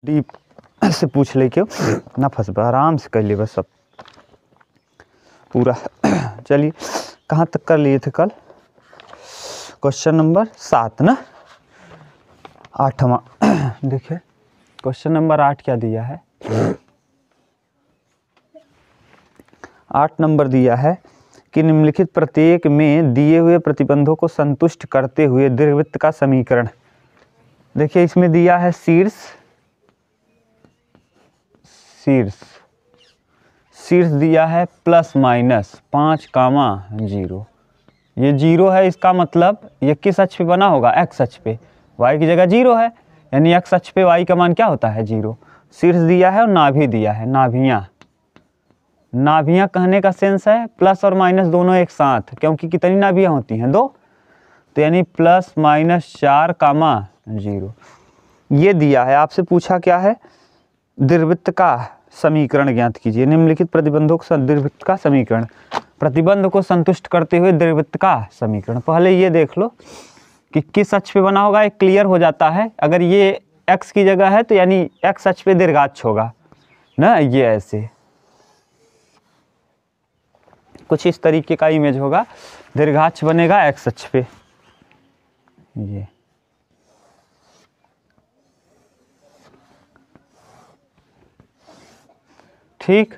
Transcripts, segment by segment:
Deep से पूछ ले क्यों ना फंस, आराम से कर ले बस सब पूरा। चलिए कहाँ तक कर लिए थे कल? क्वेश्चन नंबर 7 ना, 8वां। देखिए क्वेश्चन नंबर 8 क्या दिया है? 8 नंबर दिया है कि निम्नलिखित प्रत्येक में दिए हुए प्रतिबंधों को संतुष्ट करते हुए दीर्घवृत्त का समीकरण। देखिए इसमें दिया है शीर्ष दिया है प्लस माइनस 5,0। ये 0 है, इसका मतलब ये किस अक्ष पे बना होगा? एक्स अक्ष पे। y की जगह 0 है, यानी एक्स अक्ष पे y का मान क्या होता है? 0। शीर्ष दिया है और नाभि दिया है। नाभियाँ कहने का सेंस है प्लस और माइनस दोनों एक साथ, क्योंकि कितनी नाभियाँ होती हैं? 2। तो यानी प्लस माइनस 4,0। ये दिया है। आपसे पूछा क्या है? दीर्घवृत्त का समीकरण ज्ञात कीजिए। निम्नलिखित प्रतिबंधों को दीर्घवृत्त का समीकरण, प्रतिबंध को संतुष्ट करते हुए दीर्घवृत्त का समीकरण। पहले ये देख लो कि किस अक्ष पे बना होगा, एक क्लियर हो जाता है। अगर ये x की जगह है तो यानी x अक्ष पे दीर्घाक्ष होगा ना, ये ऐसे कुछ इस तरीके का इमेज होगा, दीर्घाक्ष बनेगा x अक्ष पे। ये ठीक।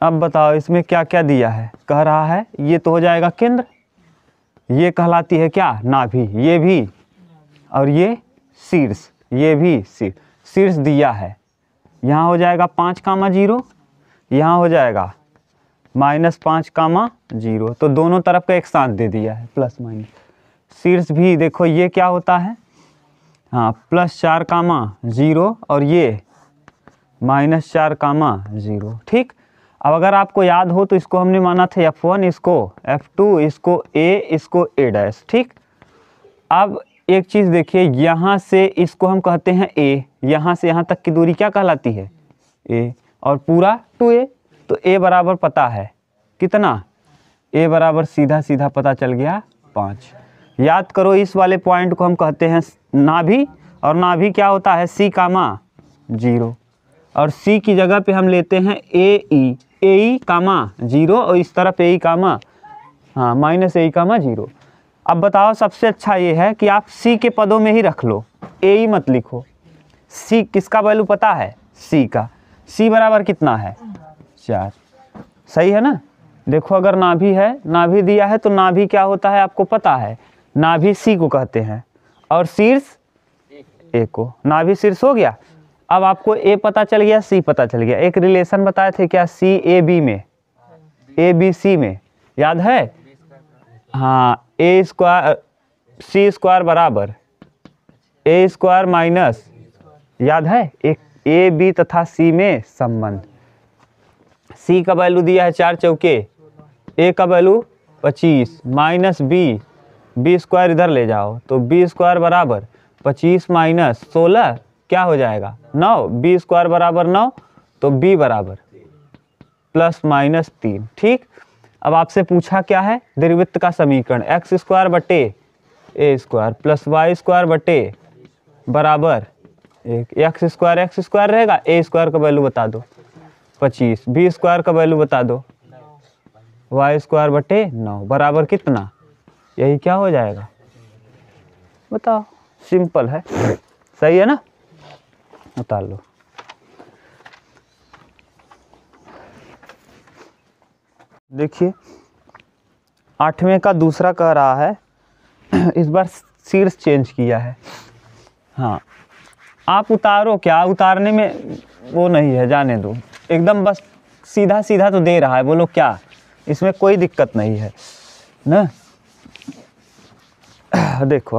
अब बताओ इसमें क्या क्या दिया है? कह रहा है ये तो हो जाएगा केंद्र, ये कहलाती है क्या? नाभि, ये भी, और ये शीर्ष, ये भी शीर्ष दिया है। यहाँ हो जाएगा 5,0, यहाँ हो जाएगा -5,0। तो दोनों तरफ का एक साथ दे दिया है प्लस माइनस। शीर्ष भी देखो ये क्या होता है? हाँ प्लस 4,0 और ये -4,0। ठीक। अब अगर आपको याद हो तो इसको हमने माना था F1, इसको F2, इसको A, इसको A'। ठीक। अब एक चीज़ देखिए, यहाँ से इसको हम कहते हैं A, यहाँ से यहाँ तक की दूरी क्या कहलाती है? A, और पूरा 2A। तो A बराबर पता है कितना? A बराबर सीधा सीधा पता चल गया 5। याद करो इस वाले पॉइंट को हम कहते हैं नाभि, और नाभि क्या होता है? C,0, और C की जगह पे हम लेते हैं AE, 0, और इस तरफ AE, -AE, 0। अब बताओ सबसे अच्छा ये है कि आप C के पदों में ही रख लो, AE मत लिखो। C किसका वैल्यू पता है? C का। C बराबर कितना है? 4। सही है ना? देखो अगर नाभि है, नाभि दिया है तो नाभि क्या होता है आपको पता है? नाभि C को कहते हैं, और शीर्ष A को। नाभि शीर्ष हो गया। अब आपको A पता चल गया, C पता चल गया। एक रिलेशन बताए थे क्या? CAB में, ABC में, याद है? हाँ, C² बराबर A² माइनस, याद है? एक AB तथा C में संबंध। C का वैल्यू दिया है 4 चौके, A का वैल्यू 25, माइनस B² इधर ले जाओ तो B² बराबर 25 माइनस 16 क्या हो जाएगा? 9। B² बराबर 9, तो B बराबर +-3। ठीक। अब आपसे पूछा क्या है? दीर्घवृत्त का समीकरण। x² बटे A² प्लस y² बटे बराबर 1, x² रहेगा, A² का वैल्यू बता दो 25, B² का वैल्यू बता दो, y² बटे 9 बराबर कितना? यही क्या हो जाएगा? बताओ, सिंपल है। सही है ना? उतार लो। देखिए 8वें का दूसरा कह रहा है, इस बार शीर्ष चेंज किया है। हाँ आप उतारो, क्या उतारने में वो नहीं है, जाने दो। एकदम बस सीधा सीधा तो दे रहा है, बोलो क्या? इसमें कोई दिक्कत नहीं है ना। देखो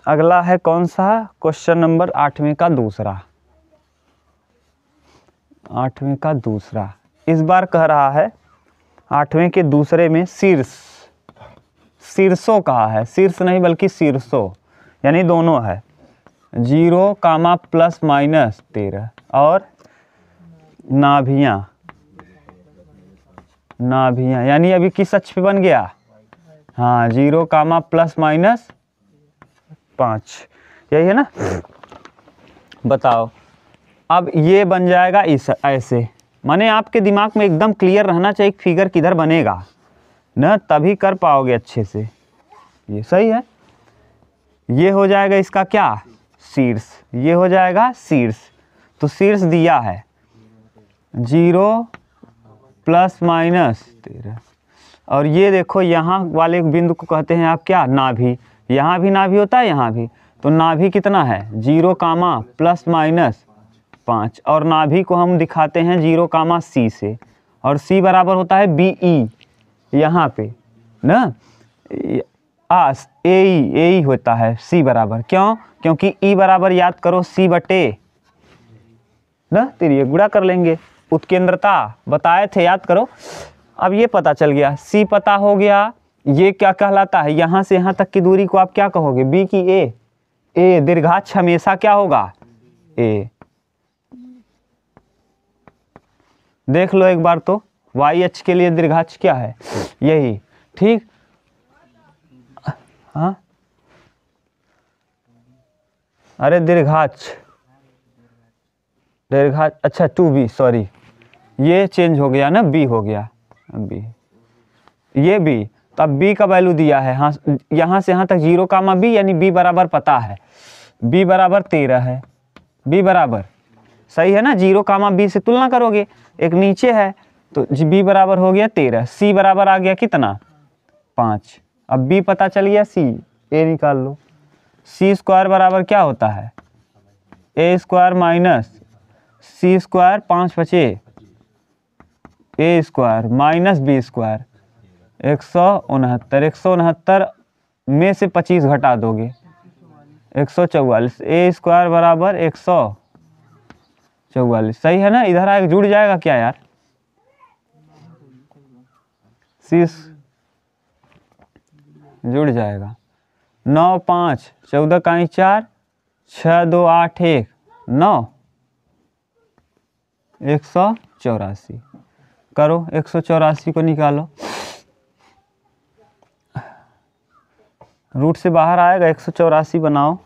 अगला है कौन सा? क्वेश्चन नंबर 8वें का दूसरा। 8वें का दूसरा इस बार कह रहा है 8वें के दूसरे में शीर्षों कहा है। शीर्ष नहीं बल्कि शीर्षों, यानी दोनों है। 0, ±13 और नाभियाँ, यानी अभी किस अक्ष पे बन गया? हाँ 0, ±5, यही है ना। बताओ, अब ये बन जाएगा इस ऐसे, माने आपके दिमाग में एकदम क्लियर रहना चाहिए फिगर किधर बनेगा ना, तभी कर पाओगे अच्छे से। ये सही है, ये हो जाएगा इसका क्या, शीर्ष, ये हो जाएगा शीर्ष। तो शीर्ष दिया है 0 ± 13, और ये देखो यहाँ वाले बिंदु को कहते हैं आप क्या, नाभि। यहाँ भी नाभि होता है, यहाँ भी, तो नाभि कितना है 0, ±5, और नाभि को हम दिखाते हैं 0, C से, और C बराबर होता है BE यहाँ पे ना, AE होता है C बराबर, क्यों, क्योंकि E बराबर याद करो C बटे ना, तेरी गुणा कर लेंगे, उत्केंद्रता बताए थे याद करो। अब ये पता चल गया, C पता हो गया, ये क्या कहलाता है, यहाँ से यहाँ तक की दूरी को आप क्या कहोगे, B की A दीर्घाक्ष हमेशा क्या होगा, A। देख लो एक बार तो, y अक्ष के लिए दीर्घाक्ष क्या है, यही, ठीक। हाँ, अरे दीर्घाक्ष अच्छा 2b, सॉरी ये चेंज हो गया ना, b हो गया, b, ये b, तब b का वैल्यू दिया है, हाँ यहाँ से यहाँ तक 0, b, यानी b बराबर पता है, b बराबर 13 है, b बराबर सही है ना, 0, b से तुलना करोगे, एक नीचे है तो b बराबर हो गया 13, c बराबर आ गया कितना 5, अब b पता चल गया, c a निकाल लो, c² बराबर क्या होता है, a² - c², 5 बचे a² - b², 169, 169 में से 25 घटा दोगे 144, a² बराबर 144, सही है ना, इधर आके जुड़ जाएगा क्या यार, c जुड़ जाएगा, 9, 5, 14 का 4, 6, 2, 8, 1, 9, 184, करो 184 को निकालो, रूट से बाहर आएगा, 184 बनाओ,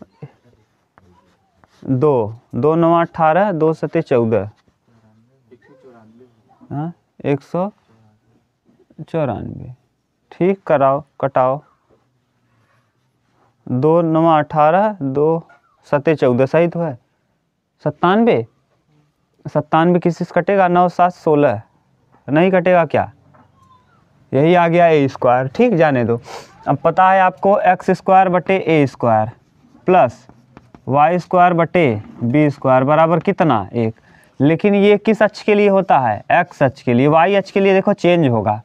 2, 2, 9, 18, 2, 7, 14, हाँ 194, ठीक, कराओ कटाओ, 2, 9, 18, 2, 7, 14, सही तो है, 97, 97 किसी से कटेगा, 9, 7, 16 नहीं कटेगा क्या, यही आ गया a², ठीक, जाने दो। अब पता है आपको x² बटे a² प्लस y² बटे b² बराबर कितना 1, लेकिन ये किस अक्ष के लिए होता है, x अक्ष के लिए, y अक्ष के लिए देखो चेंज होगा,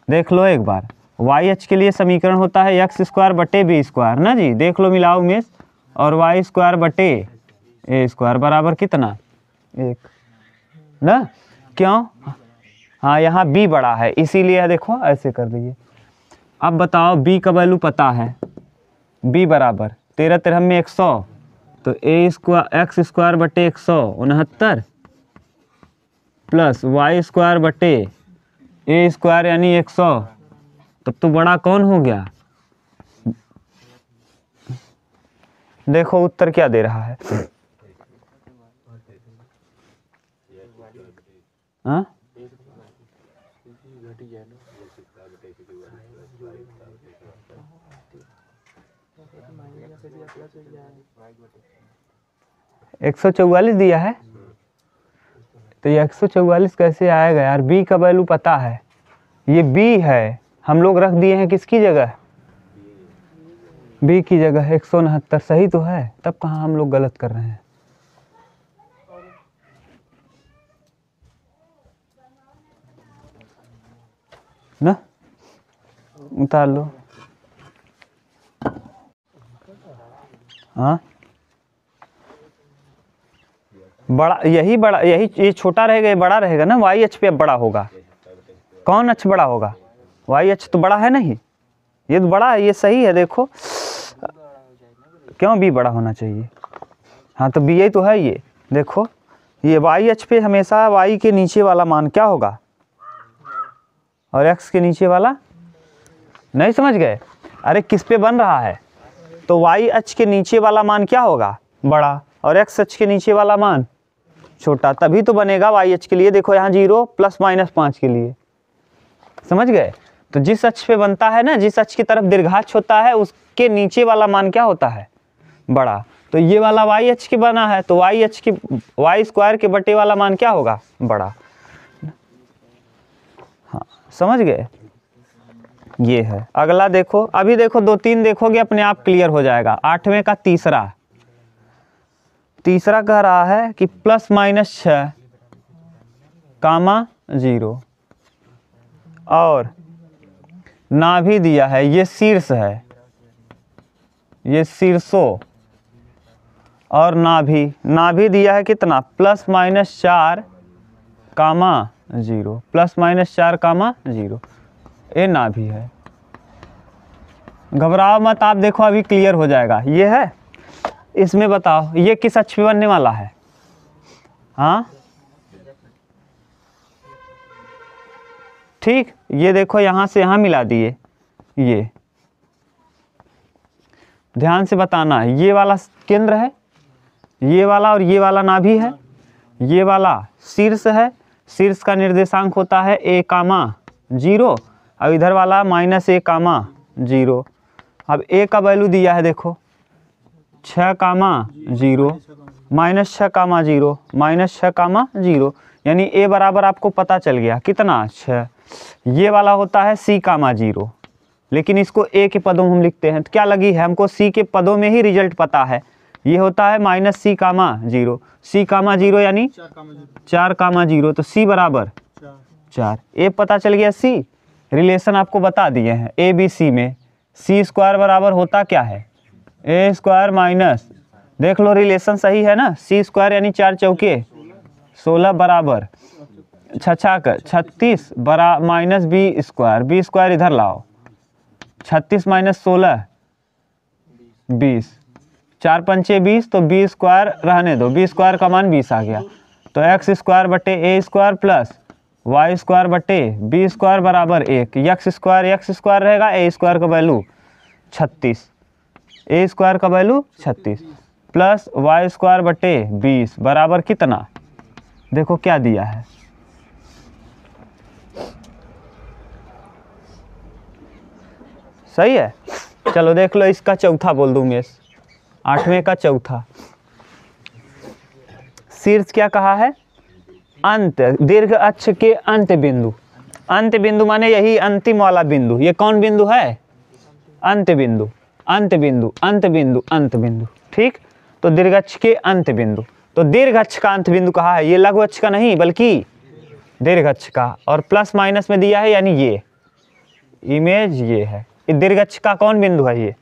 देख लो एक बार, y अक्ष के लिए समीकरण होता है x² बटे b² ना जी, देख लो मिलाओ में, और y² बटे a² बराबर कितना 1 ना, क्यों, हाँ यहाँ b बड़ा है इसीलिए, देखो ऐसे कर दीजिए। अब बताओ b का वैल्यू पता है, b बराबर 13, 13 में 100, तो x² बटे 169 प्लस y² बटे a² यानी 100, तब तो बड़ा कौन हो गया, देखो उत्तर क्या दे रहा है, हाँ 144 दिया है, तो ये 144 कैसे आएगा यार, b का वैल्यू पता है, ये b है, हम लोग रख दिए हैं किसकी जगह, b की जगह 169, सही तो है, तब कहाँ हम लोग गलत कर रहे हैं ना, उतार लो, हाँ बड़ा, यही बड़ा, यही ये छोटा रहेगा, ये बड़ा रहेगा ना, y अक्ष पे अब बड़ा होगा, कौन अक्ष बड़ा होगा, y अक्ष तो बड़ा है नहीं, ये तो बड़ा है, ये सही है, देखो क्यों b बड़ा होना चाहिए, हाँ तो b यही तो है, ये देखो ये y अक्ष पे हमेशा y के नीचे वाला मान क्या होगा, और x के नीचे वाला, नहीं समझ गए, अरे किस पे बन रहा है, तो y अक्ष के नीचे वाला मान क्या होगा, बड़ा, और एक्स अक्ष के नीचे वाला मान छोटा, तभी तो बनेगा वाई अक्ष के लिए। देखो यहाँ 0 प्लस माइनस 5 के लिए, समझ गए। तो जिस अक्ष पे बनता है ना, जिस अक्ष की तरफ दीर्घाक्ष होता है उसके नीचे वाला मान क्या होता है, बड़ा। तो ये वाला वाई अक्ष के बना है, तो वाई अक्ष की वाई स्क्वायर के बटे वाला मान क्या होगा, बड़ा। हाँ समझ गए, ये है। अगला देखो, अभी देखो 2-3 देखोगे अपने आप क्लियर हो जाएगा। 8वें का तीसरा कह रहा है कि प्लस माइनस 6 कामा 0, और नाभि दिया है, ये शीर्ष है, ये शीर्षों, और नाभि दिया है कितना, प्लस माइनस 4 कामा 0, प्लस माइनस 4 कामा 0, ये नाभि है। घबराओ मत, आप देखो अभी क्लियर हो जाएगा। ये है, इसमें बताओ ये किस अक्ष पे बनने वाला है, हाँ ठीक। ये देखो यहाँ से यहाँ मिला दिए, ये ध्यान से बताना, ये वाला केंद्र है, ये वाला, और ये वाला नाभि है, ये वाला शीर्ष है, शीर्ष का निर्देशांक होता है a कामा 0, अब इधर वाला माइनस a कामा 0। अब a का वैल्यू दिया है, देखो 6 कामा 0 माइनस 6 कामा 0 माइनस 6 कामा 0, यानी a बराबर आपको पता चल गया कितना, 6। ये वाला होता है c कामा 0, लेकिन इसको a के पदों में हम लिखते हैं, तो क्या लगी है हमको, c के पदों में ही रिजल्ट पता है। ये होता है माइनस c कामा 0, c कामा 0 यानी 4 कामा 0, तो c बराबर 4। a पता चल गया, c रिलेशन आपको बता दिए हैं a b c में। c स्क्वायर बराबर होता क्या है, a स्क्वायर माइनस, देख लो रिलेशन सही है ना, c स्क्वायर यानी 4 चौके 16 बराबर 36 बरा माइनस b स्क्वायर इधर लाओ, 36 माइनस 16 20, 4 पंचे 20, तो b स्क्वायर रहने दो, b स्क्वायर का मान 20 आ गया। तो एक्स स्क्वायर बटे a square plus y square बटे b स्क्वायर बराबर 1, एक्स स्क्वायर रहेगा, a स्क्वायर का वैल्यू 36, a स्क्वायर का वैल्यू 36 प्लस वाई स्क्वायर बटे 20 बराबर कितना, देखो क्या दिया है, सही है। चलो देख लो, इसका चौथा बोल दूंगे, 8वें का चौथा। शीर्ष क्या कहा है, अंत, दीर्घ अक्ष के अंत बिंदु। अंत बिंदु माने यही अंतिम वाला बिंदु। ये कौन बिंदु है, अंत बिंदु, अंत बिंदु, अंत बिंदु, अंत बिंदु, ठीक। तो दीर्घ अक्ष के अंत बिंदु, तो दीर्घ अक्ष का अंत बिंदु कहा है, ये लघु अक्ष का नहीं बल्कि दीर्घ अक्ष का, और प्लस माइनस में दिया है, यानी ये इमेज ये है। दीर्घ अक्ष का कौन बिंदु है, ये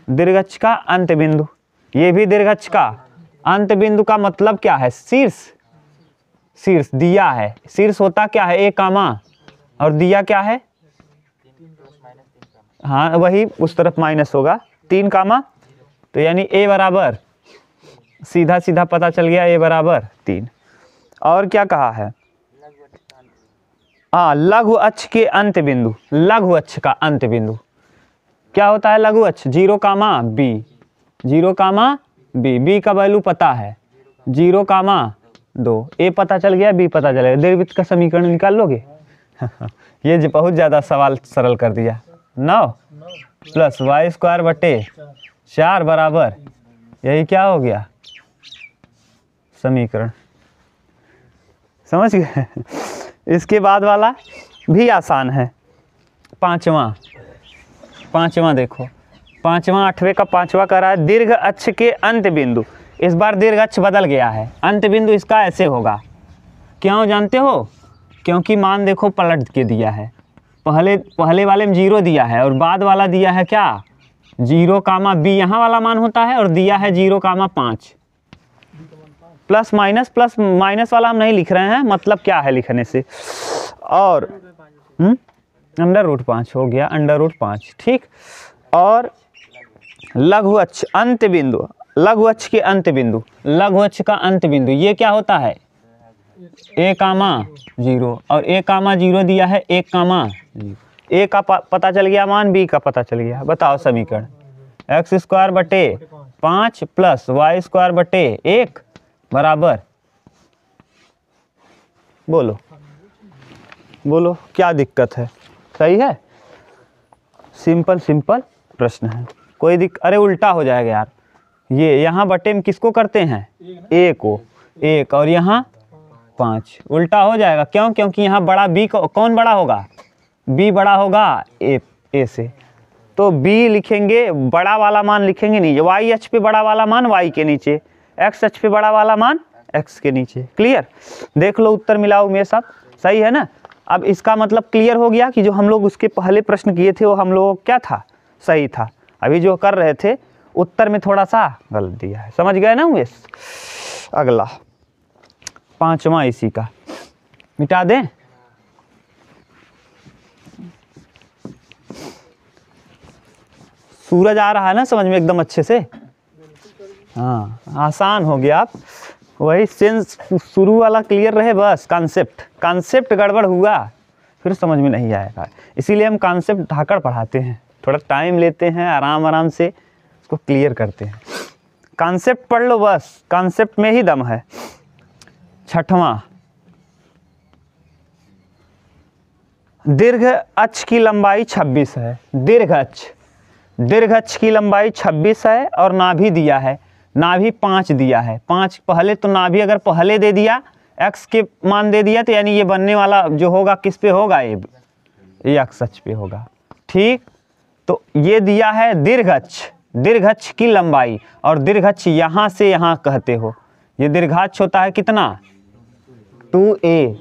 दीर्घ अक्ष का अंत बिंदु, ये भी दीर्घ अक्ष का अंत बिंदु का मतलब क्या है, शीर्ष, शीर्ष दिया है, शीर्ष होता क्या है, a कामा, और दिया क्या है, हाँ वही उस तरफ माइनस होगा 3 कामा, तो यानी a बराबर सीधा सीधा पता चल गया, a बराबर 3। और क्या कहा है, हाँ लघु अक्ष के अंत बिंदु, लघु अक्ष का अंत बिंदु क्या होता है, लघु अक्ष 0 कामा b, 0 कामा b, b का वैल्यू पता है 0 कामा 2, a पता चल गया, b पता चलेगा, दीर्घवृत्त का समीकरण निकाल लोगे। ये बहुत ज़्यादा सवाल सरल कर दिया। 9 प्लस वाई स्क्वायर बटे 4 बराबर, यही क्या हो गया, समीकरण, समझ गए। इसके बाद वाला भी आसान है, पांचवा देखो, 8वें का 5वां कह रहा है दीर्घ अक्ष के अंत बिंदु। इस बार दीर्घ अक्ष बदल गया है, अंत बिंदु इसका ऐसे होगा, क्यों जानते हो, क्योंकि मान देखो पलट के दिया है, पहले वाले में 0 दिया है और बाद वाला दिया है क्या, 0 कामा b, यहाँ वाला मान होता है, और दिया है 0 कामा 5। प्लस माइनस वाला हम नहीं लिख रहे हैं, मतलब क्या है लिखने से, और √5 हो गया, √5, ठीक। और लघु अक्ष अंत बिंदु, लघु अक्ष के अंत बिंदु, लघु अक्ष का अंत बिंदु ये क्या होता है, a कामा 0, और a कामा 0 दिया है, 1 कामा 0, a का पता चल गया मान, b का पता चल गया। बताओ समीकरण, एक्स स्क्वायर बटे 5 प्लस वाई स्क्वायर बटे 1 बराबर, बोलो बोलो क्या दिक्कत है? सही है, सिंपल सिंपल प्रश्न है, कोई अरे उल्टा हो जाएगा यार, ये यहाँ बटे में किसको करते हैं? ए को, 1 और यहाँ 5, उल्टा हो जाएगा। क्यों? क्योंकि यहाँ बड़ा बी कौन बड़ा होगा? बी बड़ा होगा ए से, तो बी लिखेंगे, बड़ा वाला मान लिखेंगे नहीं, वाई एच पे बड़ा वाला मान वाई के नीचे, एक्स एच पे बड़ा वाला मान एक्स के नीचे। क्लियर? देख लो उत्तर मिलाओ मेरे साथ, सही है ना? अब इसका मतलब क्लियर हो गया कि जो हम लोग उसके पहले प्रश्न किए थे वो हम लोग क्या था? सही था। अभी जो कर रहे थे उत्तर में थोड़ा सा गलत दिया है, समझ गए ना उमेश? अगला 5वां इसी का, मिटा दें। सूरज आ रहा है ना समझ में एकदम अच्छे से? हाँ, आसान हो गया। आप वही सेंस शुरू वाला क्लियर रहे बस, कॉन्सेप्ट गड़बड़ हुआ फिर समझ में नहीं आएगा, इसीलिए हम कॉन्सेप्ट ढाकर पढ़ाते हैं, थोड़ा टाइम लेते हैं, आराम से इसको क्लियर करते हैं। कॉन्सेप्ट पढ़ लो बस, कॉन्सेप्ट में ही दम है। 6वां, दीर्घ अक्ष की लंबाई 26 है। दीर्घ अक्ष की लंबाई 26 है और नाभि दिया है, नाभि 5 दिया है। 5 पहले तो नाभि अगर पहले दे दिया, x के मान दे दिया, तो यानी ये बनने वाला जो होगा किस पे होगा? ये एक्स अक्ष पे होगा। ठीक, तो ये दिया है दीर्घ अक्ष की लंबाई, और दीर्घ अक्ष यहाँ से यहाँ कहते हो, ये दीर्घाक्ष होता है कितना? 2a,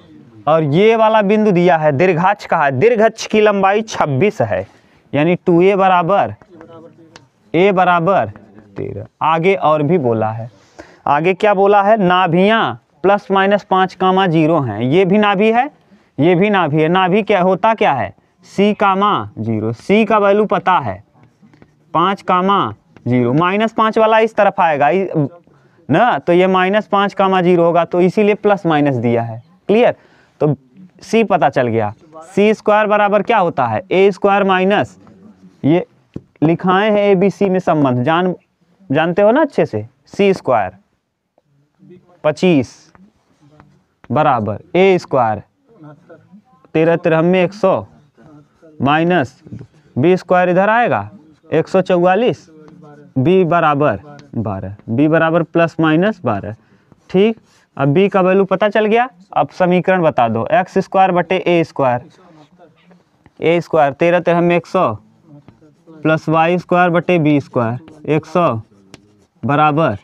और ये वाला बिंदु दिया है दीर्घाक्ष का है, दीर्घ अक्ष की लंबाई 26 है, यानी 2a बराबर a बराबर 13। आगे और भी बोला है, आगे क्या बोला है? नाभियाँ ±5, 0 हैं। ये भी नाभि है, ये भी नाभि है। नाभि क्या होता क्या है? C, 0। C का वैल्यू पता है 5, 0। -5 वाला इस तरफ आएगा ना, तो ये -5, 0 होगा, तो इसीलिए प्लस माइनस दिया है। क्लियर? तो C पता चल गया। C² बराबर क्या होता है? A² माइनस, ये लिखाए हैं ABC में संबंध, जानते हो ना अच्छे से। C² 25 बराबर A² 13 13 में 100 माइनस B² इधर आएगा 144, B बराबर 12, B बराबर ±12। ठीक, अब B का वैल्यू पता चल गया। अब समीकरण बता दो, x² बटे A² 13 13 में 100 प्लस y² बटे B² 100 बराबर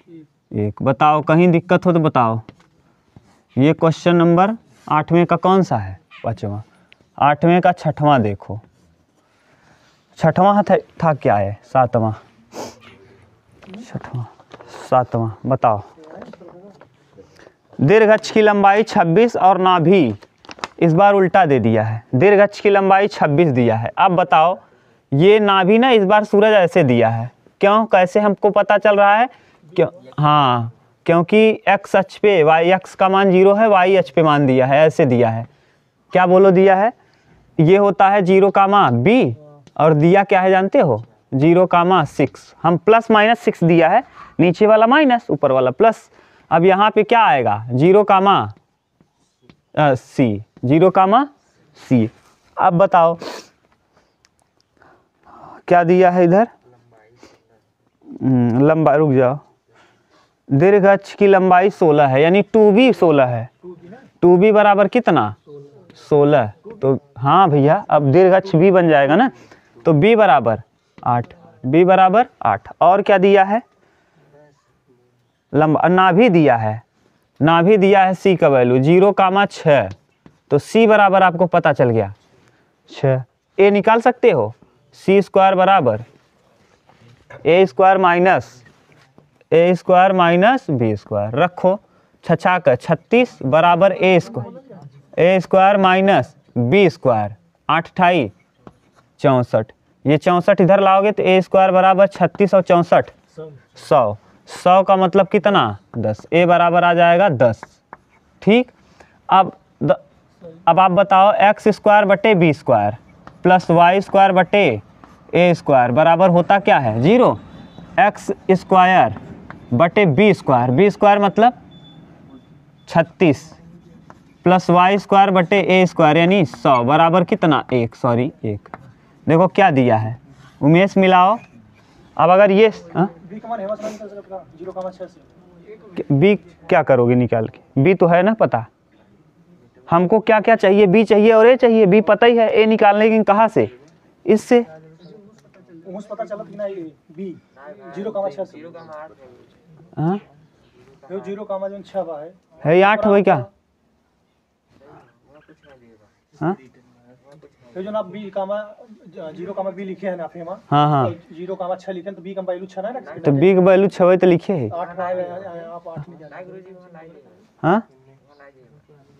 1। बताओ, कहीं दिक्कत हो तो बताओ। ये क्वेश्चन नंबर 8वें का कौन सा है? 5वां। 8वें का 6वां देखो, 6वां था क्या है? 7वां, 7वां बताओ। दीर्घ अक्ष की लंबाई 26 और नाभि इस बार उल्टा दे दिया है, दीर्घ अक्ष की लंबाई 26 दिया है। अब बताओ, ये नाभि ना इस बार सूरज ऐसे दिया है, क्यों? कैसे हमको पता चल रहा है? क्यों? हाँ, क्योंकि एक्स अक्ष पे वाई एक्स का मान 0 है, वाई अक्ष पे मान दिया है, ऐसे दिया है। क्या बोलो दिया है? ये होता है 0, b, और दिया क्या है जानते हो? 0, 6। हम +-6 दिया है, नीचे वाला माइनस, ऊपर वाला प्लस। अब यहाँ पे क्या आएगा? 0, c। अब बताओ क्या दिया है इधर? लंबाई, रुक जाओ, दीर्घ अक्ष की लंबाई 16 है, यानी 2b 16 है। 2b बराबर कितना? 16। तो हाँ भैया, अब दीर्घ अक्ष b बन जाएगा ना, तो b बराबर 8, b बराबर 8। और क्या दिया है? नाभि दिया है, नाभि दिया है c का वैल्यू 0, 6, तो c बराबर आपको पता चल गया 6। a निकाल सकते हो, c² बराबर A² माइनस B², रखो 6 का 36 बराबर A² माइनस B², 8 28 64। ये 64 इधर लाओगे तो A² बराबर 36 और 64 100 का मतलब कितना? 10। A बराबर आ जाएगा 10। ठीक, अब आप बताओ, x² बटे B² प्लस y² बटे A² बराबर होता क्या है? 0। एक्स स्क्वायर बटे बी स्क्वायर, बी स्क्वायर मतलब 36 प्लस वाई स्क्वायर बटे ए स्क्वायर यानी 100 बराबर कितना 1, सॉरी 1। देखो क्या दिया है उमेश, मिलाओ। अब अगर ये बी क्या करोगे निकाल के, बी तो है ना पता हमको, क्या क्या चाहिए, बी चाहिए और ए चाहिए। बी पता ही है, ए निकालने की कहाँ से, इससे पता चला कि ना बी 0,6 हाँ 0,6 है 8 वही क्या हाँ जो ना बी कामा 0,b लिखे हैं ना फेमा, हाँ हाँ 0,6 लिखे तो बी का वैल्यू 6 ना है, तो बी का वैल्यू 6 तो लिखे है 8 आप 8 में हाँ,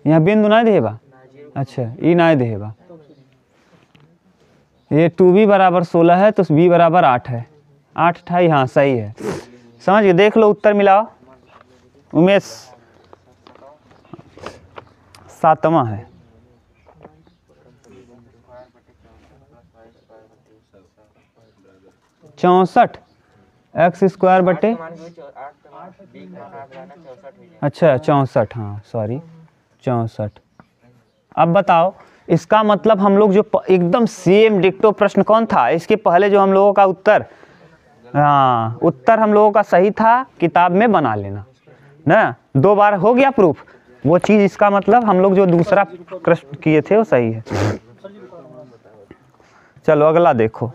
यहाँ बिंदु ना देबा, अच्छा ई ना देबा, ये 2b बराबर 16 है तो b बराबर 8 है, 8 28 हाँ सही है, समझ गए। देख लो उत्तर मिलाओ उमेश, 7वां है। चौंसठ एक्स स्क्वायर बटे, अच्छा 64, हाँ सॉरी 64। अब बताओ इसका मतलब हम लोग जो एकदम सेम डिक्टो प्रश्न कौन था, इसके पहले जो हम लोगों का उत्तर, हाँ उत्तर हम लोगों का सही था, किताब में बना लेना ना, 2 बार हो गया प्रूफ वो चीज़। इसका मतलब हम लोग जो दूसरा प्रश्न किए थे वो सही है। चलो अगला देखो,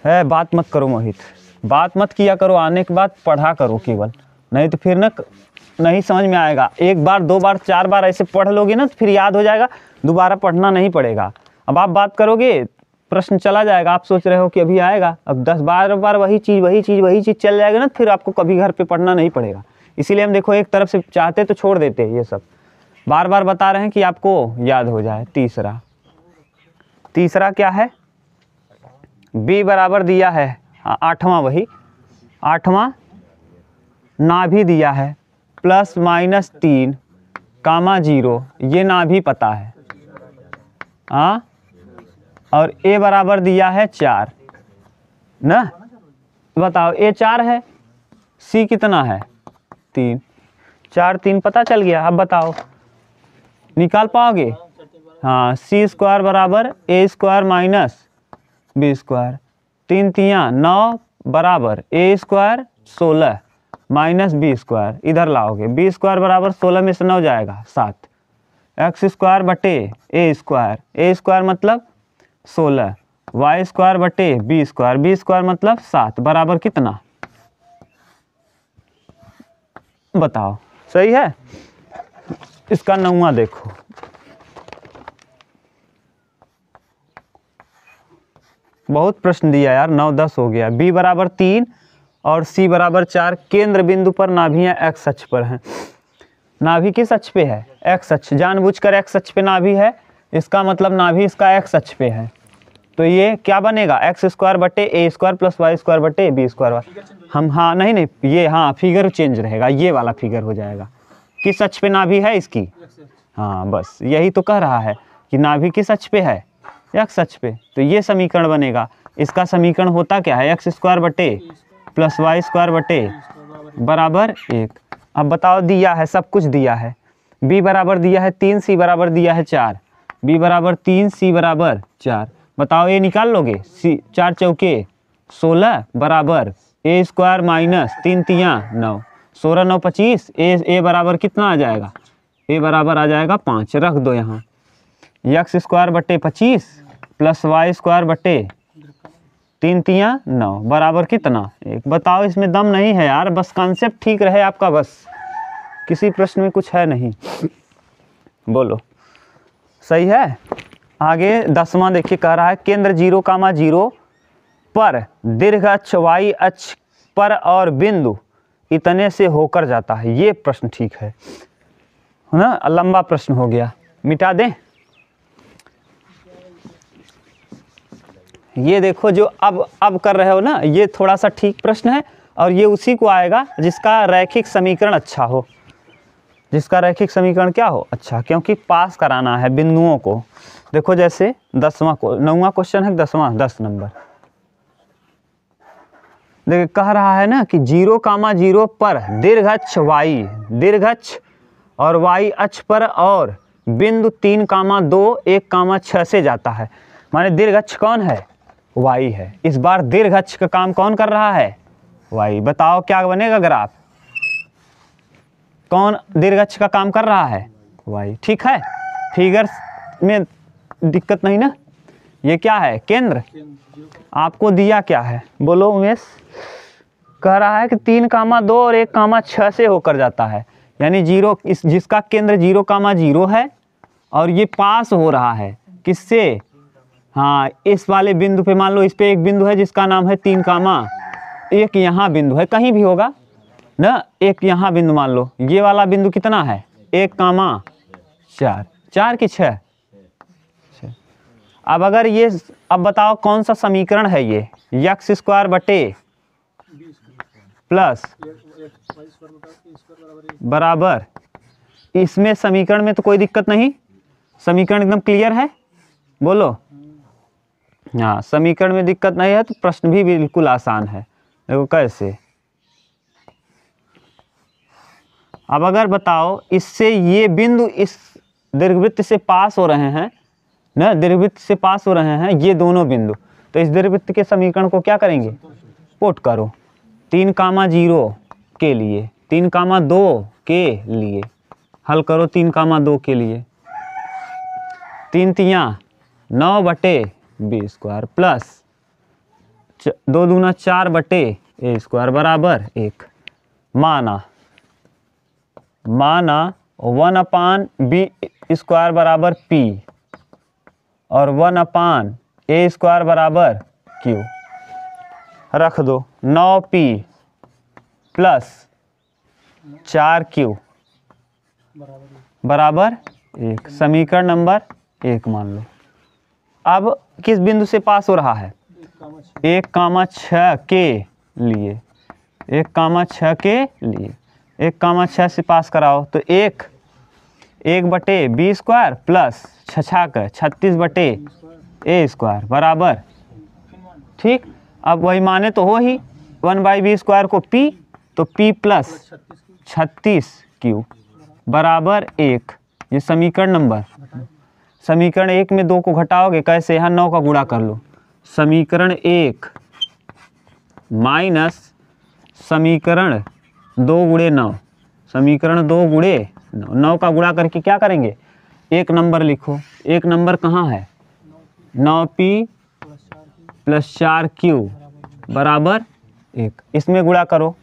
है बात मत करो मोहित, बात मत किया करो, आने के बाद पढ़ा करो केवल, नहीं तो फिर ना नहीं समझ में आएगा। 1 बार 2 बार 4 बार ऐसे पढ़ लोगे ना तो फिर याद हो जाएगा, दोबारा पढ़ना नहीं पड़ेगा। अब आप बात करोगे प्रश्न चला जाएगा, आप सोच रहे हो कि अभी आएगा, अब 10 बार वही चीज़ चल जाएगा ना, फिर आपको कभी घर पे पढ़ना नहीं पड़ेगा। इसीलिए हम देखो एक तरफ से चाहते तो छोड़ देते, ये सब बार बार बता रहे हैं कि आपको याद हो जाए। तीसरा क्या है, b बराबर दिया है 8वां, वही 8वां नाभि दिया है +-3 कामा 0, ये नाभि पता है हाँ, और a बराबर दिया है 4 ना, बताओ a 4 है, c कितना है 3, 4 3 पता चल गया। अब बताओ निकाल पाओगे, हाँ c स्क्वायर बराबर a square minus b square, 3 3 9 बराबर a square 16 minus b square, इधर लाओगे b स्क्वायर बराबर 16 में से 9 जाएगा 7, एक्स स्क्वायर बटे a स्क्वायर मतलब 16, वाई स्क्वायर बटे b स्क्वायर मतलब 7 बराबर कितना, बताओ सही है। इसका 9वां देखो, बहुत प्रश्न दिया यार, 9 10 हो गया। b बराबर 3 और c बराबर 4, केंद्र बिंदु पर नाभियां x अक्ष पर हैं। नाभि किस अक्ष पे है, x अक्ष, जानबूझकर x अक्ष पे नाभि है, इसका मतलब नाभि इसका x अक्ष पे है, तो ये क्या बनेगा एक्स स्क्वायर बटे a square plus y square बटे b स्क्वायर। हम हाँ नहीं ये हाँ फिगर चेंज रहेगा, ये वाला फिगर हो जाएगा। किस अक्ष पे नाभि है इसकी, हाँ बस यही तो कह रहा है कि नाभि किस अक्ष पे है, एक्स अक्ष पे, तो ये समीकरण बनेगा। इसका समीकरण होता क्या है, एक्स स्क्वायर बटे प्लस वाई स्क्वायर बटे बराबर 1। अब बताओ दिया है, सब कुछ दिया है, b बराबर दिया है 3, c बराबर दिया है 4, b बराबर 3 c बराबर 4, बताओ ये निकाल लोगे, c 4 चौके 16 बराबर a स्क्वायर माइनस 3 3 9, 16 9 25, a बराबर कितना आ जाएगा, a बराबर आ जाएगा 5, रख दो यहाँ, एक्स स्क्वायर बटे 25 प्लस वाई स्क्वायर बटे 3 3 9 बराबर कितना 1। बताओ इसमें दम नहीं है यार, बस कॉन्सेप्ट ठीक रहे आपका, बस किसी प्रश्न में कुछ है नहीं, बोलो सही है। आगे 10वां देखिए, कह रहा है केंद्र 0,0 पर दीर्घ अक्ष y अक्ष पर और बिंदु इतने से होकर जाता है। ये प्रश्न ठीक है ना, लंबा प्रश्न हो गया, मिटा दें। ये देखो जो अब कर रहे हो ना, ये थोड़ा सा ठीक प्रश्न है, और ये उसी को आएगा जिसका रैखिक समीकरण अच्छा हो, जिसका रैखिक समीकरण क्या हो, अच्छा, क्योंकि पास कराना है बिंदुओं को। देखो जैसे 9वां क्वेश्चन है, 10वां 10 नंबर, देखिए कह रहा है ना कि 0,0 पर दीर्घअक्ष y, दीर्घअक्ष और y अक्ष पर और बिंदु 3,2 1,6 से जाता है। माने दीर्घअक्ष कौन है? y है। इस बार दीर्घअक्ष का काम कौन कर रहा है? y। बताओ क्या बनेगा ग्राफ? कौन दीर्घअक्ष का काम कर रहा है? y। ठीक है, फिगर में दिक्कत नहीं ना। ये क्या है? केंद्र। आपको दिया क्या है? बोलो उमेश। कह रहा है कि 3,2 और 1,6 से होकर जाता है, यानी 0 इस जिसका केंद्र 0,0 है और ये पास हो रहा है किससे? हाँ, इस वाले बिंदु पे। मान लो इस पे एक बिंदु है जिसका नाम है 3, एक यहाँ बिंदु है, कहीं भी होगा ना, एक यहाँ बिंदु मान लो। ये वाला बिंदु कितना है? 1,4, 4 की 6। अब अगर ये, अब बताओ कौन सा समीकरण है ये? x² बटे प्लस बराबर, इसमें समीकरण में तो कोई दिक्कत नहीं, समीकरण एकदम क्लियर है। बोलो। हाँ, समीकरण में दिक्कत नहीं है तो प्रश्न भी बिल्कुल आसान है। देखो कैसे। अब अगर बताओ इससे ये बिंदु इस दीर्घवृत्त से पास हो रहे हैं ना, दीर्घवृत्त से पास हो रहे हैं ये दोनों बिंदु, तो इस दीर्घवृत्त के समीकरण को क्या करेंगे? पुट करो। 3,0 के लिए, 3,2 के लिए हल करो। 3,2 के लिए 3 तियाँ 9 बटे b² प्लस 2 दूना 4 बटे a² बराबर 1। माना 1/b² बराबर p और 1/a² बराबर q। रख दो। 9p प्लस 4q बराबर 1। समीकरण नंबर 1 मान लो। अब किस बिंदु से पास हो रहा है? 1,6 के लिए, 1,6 के लिए। 1,6 से पास कराओ तो 1 बटे b² प्लस 36 बटे a² बराबर। ठीक, अब वही माने तो हो ही, 1/b² को p, तो p प्लस 36q बराबर 1। ये समीकरण नंबर, समीकरण 1 में 2 को घटाओगे कैसे? यहाँ 9 का गुणा कर लो। समीकरण 1 माइनस समीकरण 2 गुणे 9, समीकरण 2 गुणे 9, 9 का गुणा करके क्या करेंगे? 1 नंबर लिखो। 1 नंबर कहाँ है? 9p प्लस 4q बराबर 1। इसमें गुणा करो।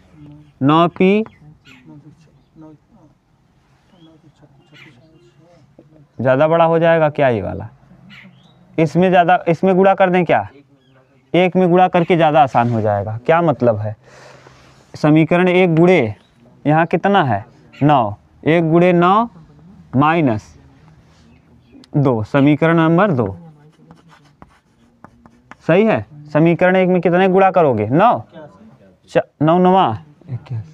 9p ज़्यादा बड़ा हो जाएगा क्या ये वाला? इसमें ज़्यादा, इसमें गुणा कर दें क्या? 1 में गुणा करके ज़्यादा आसान हो जाएगा। क्या मतलब है? समीकरण 1 गुणे यहाँ कितना है? 9। 1 गुणे 9 माइनस 2, समीकरण नंबर 2। सही है। समीकरण 1 में कितने गुणा करोगे? 9 9 9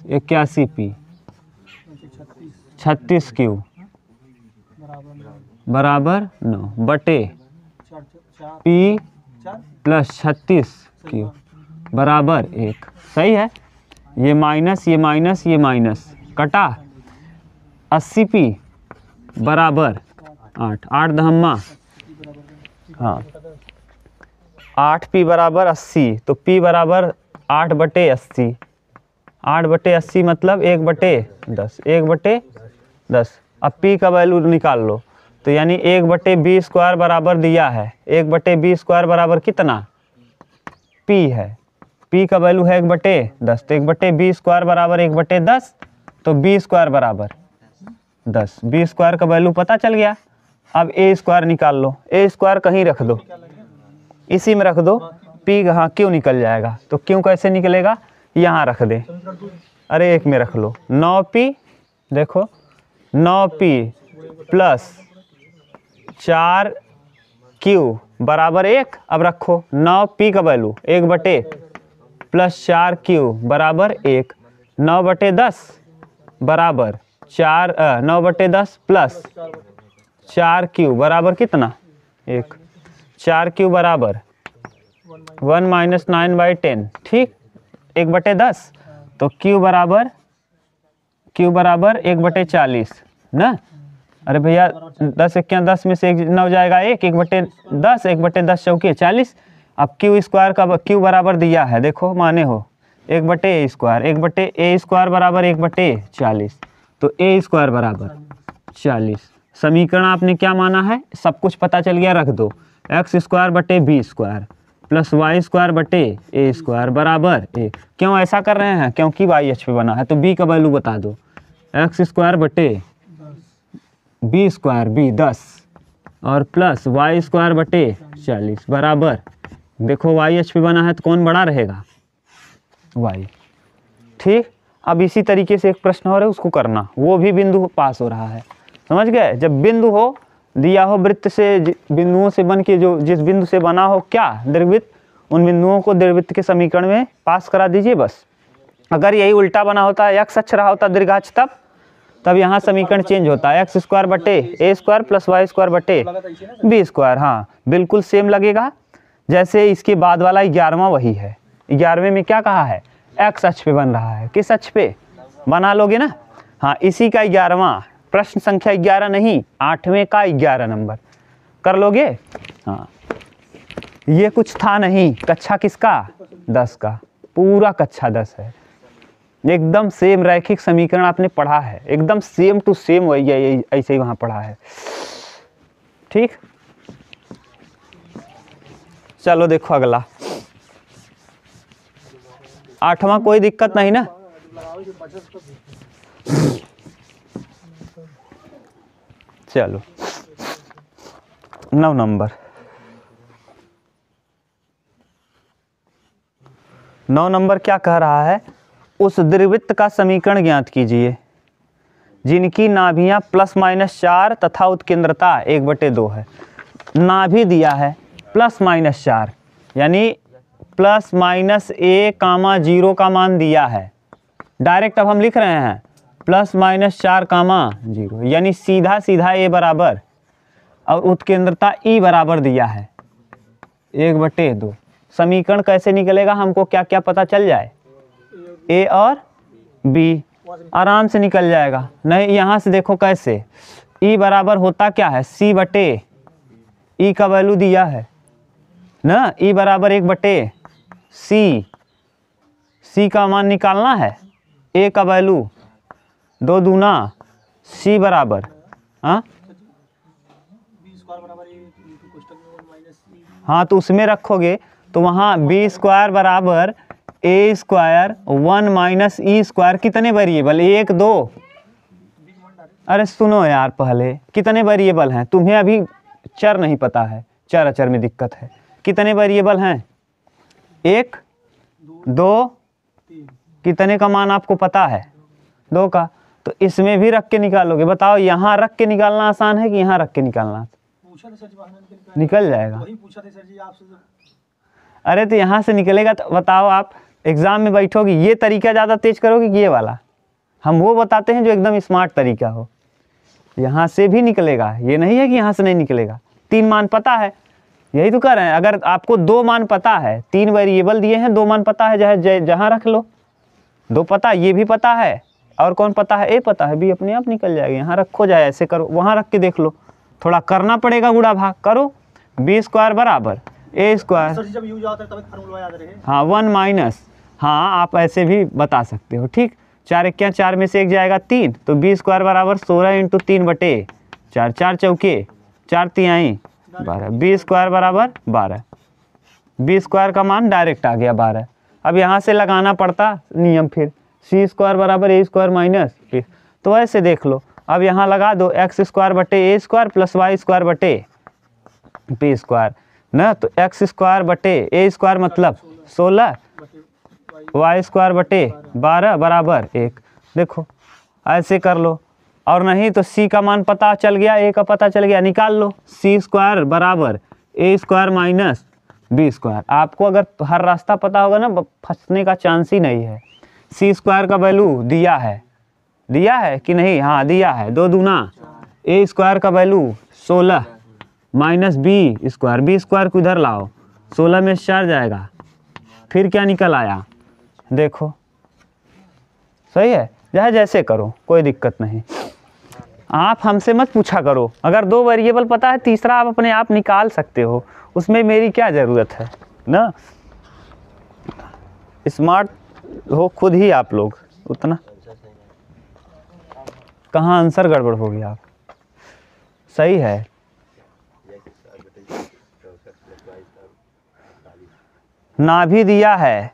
81p 36q बराबर 9 बटे p प्लस 36q बराबर 1। सही है। ये माइनस, ये माइनस, ये माइनस कटा। 80p बराबर 8, 8 दहम्मा, हाँ 8p बराबर 80, तो p बराबर 8 बटे 80। 8 बटे 80 मतलब 1 बटे 10, 1 बटे 10। अब p का वैल्यू निकाल लो, तो यानी 1 बटे b² बराबर दिया है। 1 बटे b² बराबर कितना? p है। p का वैल्यू है 1 बटे 10, तो 1 बटे b² बराबर 1 बटे 10, तो b² बराबर 10। b² का वैल्यू पता चल गया। अब a² निकाल लो। a² कहीं रख दो, इसी में रख दो। p कहाँ क्यों निकल जाएगा? तो क्यों कैसे निकलेगा? यहाँ रख दे। अरे 1 में रख लो। 9p, देखो 9p प्लस 4q बराबर 1। अब रखो 9p का वैल्यू 1 बटे प्लस 4q बराबर 1। 9 बटे 10 बराबर 9 बटे 10 प्लस 4q बराबर कितना? 1। 4q बराबर 1 - 9/10। ठीक, 1/10, तो q बराबर 1/40 ना। अरे भैया 10 1 10 में से 1 9 जाएगा 1/10, 1/10 चौके 40। अब क्यू स्क्वायर का क्यू बराबर दिया है, देखो माने हो 1/a स्क्वायर, 1/a स्क्वायर बराबर 1/40, तो a स्क्वायर बराबर 40। समीकरण आपने क्या माना है, सब कुछ पता चल गया, रख दो x स्क्वायर बटे b square plus y square बटे a स्क्वायर बराबर a। क्यों ऐसा कर रहे हैं, क्योंकि y अक्ष पे बना है, तो b का वैल्यू बता दो, x स्क्वायर बटे b स्क्वायर b 10 और प्लस वाई स्क्वायर बटे 40 बराबर, देखो y अक्ष पे बना है तो कौन बड़ा रहेगा, y। ठीक, अब इसी तरीके से एक प्रश्न और है, उसको करना, वो भी बिंदु पास हो रहा है, समझ गए। जब बिंदु हो दिया हो वृत्त से, बिंदुओं से बन के जो जिस बिंदु से बना हो क्या दीर्घवृत्त, उन बिंदुओं को दीर्घवृत्त के समीकरण में पास करा दीजिए बस। अगर यही उल्टा बना होता है, x अक्ष रहा होता दीर्घाक्ष, तब यहाँ समीकरण चेंज होता है, x स्क्वायर बटे a square plus y square बटे b स्क्वायर। हाँ बिल्कुल सेम लगेगा, जैसे इसके बाद वाला 11वां वही है। 11वें में क्या कहा है, x अक्ष पे बन रहा है, किस अक्ष पे बना लोगे ना। हाँ इसी का 11वां प्रश्न, संख्या 11 नहीं 8वें का 11 नंबर कर लोगे। हाँ ये कुछ था नहीं, कक्षा किसका 10 का, पूरा कक्षा 10 है, एकदम सेम रैखिक समीकरण आपने पढ़ा है, एकदम सेम टू सेम वही ऐसे ही वहाँ पढ़ा है। ठीक, चलो देखो अगला 8वां, कोई दिक्कत नहीं ना। चलो 9 नंबर, 9 नंबर क्या कह रहा है, उस दीर्घवृत्त का समीकरण ज्ञात कीजिए जिनकी नाभियां ±4 तथा उत्केंद्रता 1/2 है। नाभि दिया है +-4, यानी ±a, 0 का मान दिया है, डायरेक्ट अब हम लिख रहे हैं +-4, 0, यानी सीधा सीधा a बराबर, और उत्केंद्रता e बराबर दिया है 1/2। समीकरण कैसे निकलेगा, हमको क्या क्या पता चल जाए, a और b आराम से निकल जाएगा। नहीं यहाँ से देखो कैसे, e बराबर होता क्या है, c बटे e का वैल्यू दिया है ना, e बराबर 1/c, c का मान निकालना है, a का वैल्यू 2 दूना c बराबर, हाँ हाँ तो उसमें रखोगे तो वहाँ b स्क्वायर बराबर a स्क्वायर 1 - e स्क्वायर, कितने वेरिएबल 1 2, अरे सुनो यार पहले कितने वेरिएबल हैं, तुम्हें अभी चर नहीं पता है, चर अचर में दिक्कत है। कितने वेरिएबल हैं, 1 2, कितने का मान आपको पता है, 2 का, तो इसमें भी रख के निकालोगे। बताओ यहाँ रख के निकालना आसान है कि यहाँ रख के निकालना, निकल जाएगा। वही पूछा था सर जी आपसे। अरे तो यहाँ से निकलेगा, तो बताओ आप एग्जाम में बैठोगे ये तरीका ज़्यादा तेज करोगे कि ये वाला, हम वो बताते हैं जो एकदम स्मार्ट तरीका हो। यहाँ से भी निकलेगा, ये नहीं है कि यहाँ से नहीं निकलेगा। 3 मान पता है, यही तो कर रहे हैं। अगर आपको 2 मान पता है, 3 वेरिएबल दिए हैं, 2 मान पता है, चाहे जहाँ रख लो, 2 पता, ये भी पता है, और कौन पता है, ए पता है, बी अपने आप निकल जाएगा। यहाँ रखो, जाए ऐसे करो, वहाँ रख के देख लो, थोड़ा करना पड़ेगा गुणा भाग, करो b स्क्वायर बराबर a स्क्वायर, सर जी जब यूज आता है तब फार्मूला याद रहे। हाँ 1 माइनस, हाँ आप ऐसे भी बता सकते हो। ठीक, 4 1 4 में से 1 जाएगा 3, तो b स्क्वायर बराबर 16 × 3/4, 4 चौके 4 तिहाई 12, b स्क्वायर बराबर 12, b स्क्वायर का मान डायरेक्ट आ गया 12। अब यहाँ से लगाना पड़ता नियम, फिर c स्क्वायर बराबर a स्क्वायर माइनस b, तो ऐसे देख लो। अब यहाँ लगा दो x स्क्वायर बटे a square plus y square बटे b स्क्वायर ना, तो x स्क्वायर बटे a स्क्वायर मतलब 16, वाई स्क्वायर बटे 12 बराबर 1। देखो ऐसे कर लो, और नहीं तो c का मान पता चल गया, a का पता चल गया, निकाल लो। c स्क्वायर बराबर a square minus b square. आपको अगर हर रास्ता पता होगा ना, फंसने का चांस ही नहीं है। c स्क्वायर का वैल्यू दिया है कि नहीं, हाँ दिया है, 2 दूना a स्क्वायर का value 16 minus b square, b square को इधर लाओ, 16 में 4 जाएगा, फिर क्या निकल आया देखो सही है, चाहे जैसे करो कोई दिक्कत नहीं। आप हमसे मत पूछा करो, अगर 2 वेरिएबल पता है तीसरा आप अपने आप निकाल सकते हो, उसमें मेरी क्या ज़रूरत है ना। स्मार्ट हो खुद ही आप लोग, उतना कहाँ आंसर गड़बड़ हो गया। आप सही है, नाभि दिया है।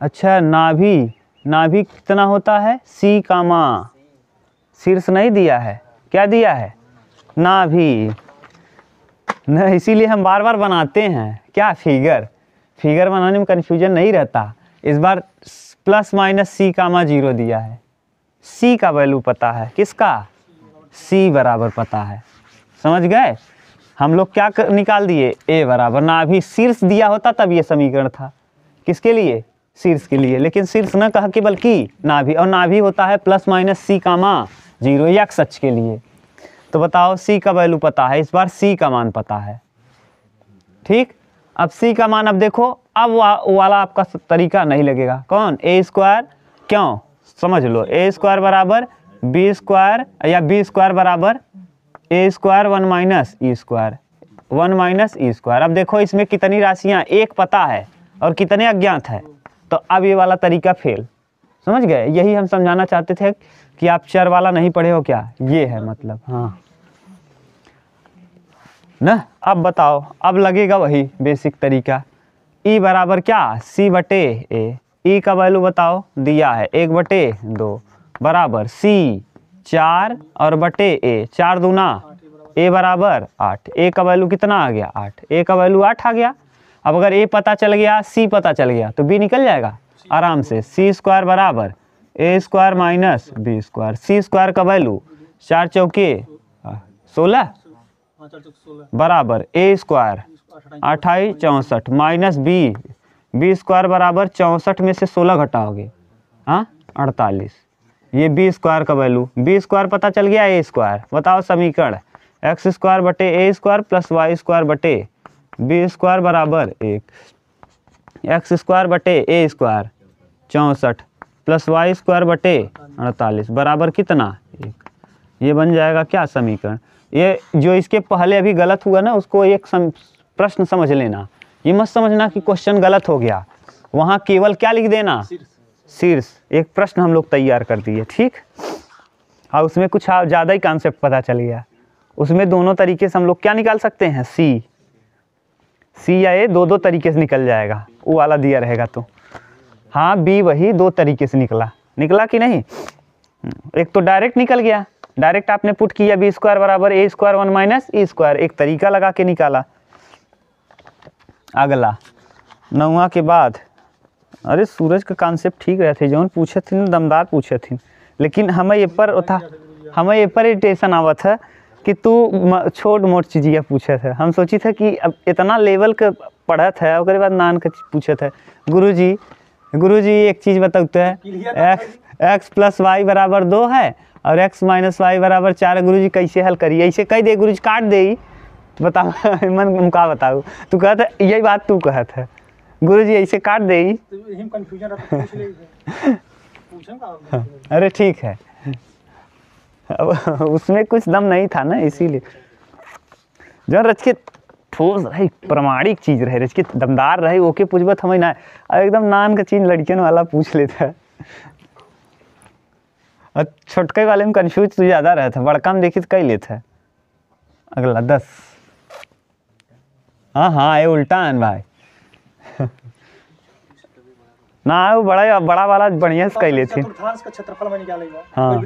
अच्छा नाभि कितना होता है, C, शीर्ष नहीं दिया है, क्या दिया है, नाभि न, इसीलिए हम बार बार बनाते हैं क्या, फिगर बनाने में कन्फ्यूजन नहीं रहता। इस बार ±C, 0 दिया है, C का वैल्यू पता है, किसका, C बराबर पता है, समझ गए। हम लोग क्या निकाल दिए, A बराबर नाभि, शीर्ष दिया होता तब ये समीकरण था, किसके लिए, शीर्ष के लिए, लेकिन शीर्ष न कहा कि बल्कि नाभि, और नाभि होता है ±C, 0 x अक्ष के लिए। तो बताओ C का वैल्यू पता है, इस बार C का मान पता है, ठीक। अब C का मान, अब देखो अब वाला आपका तरीका नहीं लगेगा, कौन, A², क्यों, समझ लो, A² बराबर B² या B² बराबर A² 1 - E², 1 - E²। अब देखो इसमें कितनी राशियाँ, एक पता है और कितने अज्ञात है, तो अब ये वाला तरीका फेल, समझ गए। यही हम समझाना चाहते थे कि आप चर वाला नहीं पढ़े हो क्या, ये है मतलब, हाँ ना। अब बताओ, अब लगेगा वही बेसिक तरीका, E बराबर क्या, C/A, E का वैल्यू बताओ, दिया है 1/2 बराबर C 4 और बटे A, 4 दूना A बराबर 8, A का वैल्यू कितना आ गया, 8, A का वैल्यू 8 आ गया। अब अगर A पता चल गया, C पता चल गया, तो B निकल जाएगा आराम से, C² बराबर A² - B², C² का वैल्यू 4 चौके 16 बराबर A² 28 64 माइनस B² बराबर 64 में से 16 घटाओगे, हाँ 48, ये B² का वैल्यू, B² पता चल गया, A², बताओ समीकरण, x² बटे A² प्लस y² बटे B² बराबर 1, x² बटे A² 64 प्लस y² बटे 48 बराबर कितना, 1। ये बन जाएगा क्या समीकरण। ये जो इसके पहले अभी गलत हुआ ना, उसको एक प्रश्न समझ लेना, ये मत समझना कि क्वेश्चन गलत हो गया, वहाँ केवल क्या लिख देना, शीर्ष, एक प्रश्न हम लोग तैयार कर दिए, ठीक। और उसमें कुछ ज़्यादा ही कॉन्सेप्ट पता चल गया, उसमें दोनों तरीके से हम लोग क्या निकाल सकते हैं, C या A, दो तरीके से निकल जाएगा, वो वाला दिया रहेगा तो, हाँ B वही 2 तरीके से निकला कि नहीं। एक तो डायरेक्ट निकल गया, डायरेक्ट आपने पुट किया B² बराबर A² 1 - E², एक तरीका लगा के निकाला। अगला 9वां के बाद, अरे सूरज का कॉन्सेप्ट ठीक रहे थे, जो पूछे थे दमदार पूछे थे, लेकिन हमें ये पर इरिटेशन आवत है कि तू छोट मोट चीज़िया पूछे थे। हम सोची थे कि अब इतना लेवल के पढ़त है, उसके बाद नान के पूछे थे, गुरुजी एक चीज़ बताते हैं, x + y बराबर 2 है और x - y बराबर 4, गुरुजी कैसे हल करिए, ऐसे कह दे, गुरुजी काट दे, बताओ मन का बताओ, तू कहता यही बात तू कहत है, गुरुजी ऐसे काट दे, अरे ठीक है, अब उसमें कुछ दम नहीं था ना, इसीलिए जो रच ठोस रहे, प्रमाणिक चीज रहे, रच दमदार रहे, ओके पूछबत हमें ना, एकदम नान का चीज लड़कियन वाला पूछ लेता है। और छोटके वाले में कन्फ्यूज तो ज़्यादा रहता है, बड़का में देखी तो कई लेता है। अगला 10, हाँ ये उल्टा है भाई ना, वो बड़ा वाला बढ़िया से कई लेती। हाँ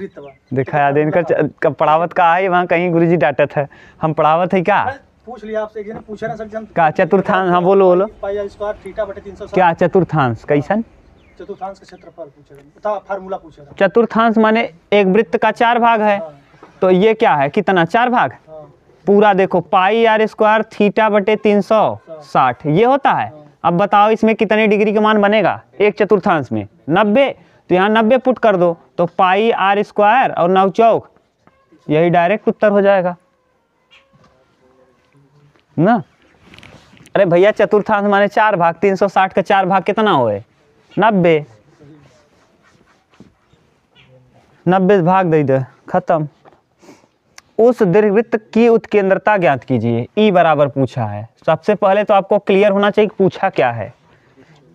देखा याद, इनका पढ़ावत का है वहाँ, कहीं गुरुजी डांटत है, हम पढ़ावत है क्या, पूछ लिया आपसे, पूछा ना सर, क्या चतुर्थांश, हाँ बोलो क्या चतुर्थांश, कैसन चतुर्थांश का क्षेत्रफल पूछा, फार्मूला पूछा था। चतुर्थांश माने एक वृत्त का 4 भाग है, तो ये क्या है, कितना 4 भाग, पूरा देखो πr² θ/360 ये होता है। अब बताओ इसमें कितने डिग्री का मान बनेगा, एक चतुर्थांश में 90, तो यहाँ 90 पुट कर दो, तो πr² और 9 चौक, यही डायरेक्ट उत्तर हो जाएगा ना। अरे भैया चतुर्थांश माने 4 भाग, 360 का 4 भाग कितना होए, 90 90 से भाग दे खत्म। उस दीर्घवृत्त की उत्केंद्रता ज्ञात कीजिए। ई बराबर पूछा है। सबसे पहले तो आपको क्लियर होना चाहिए कि पूछा क्या है।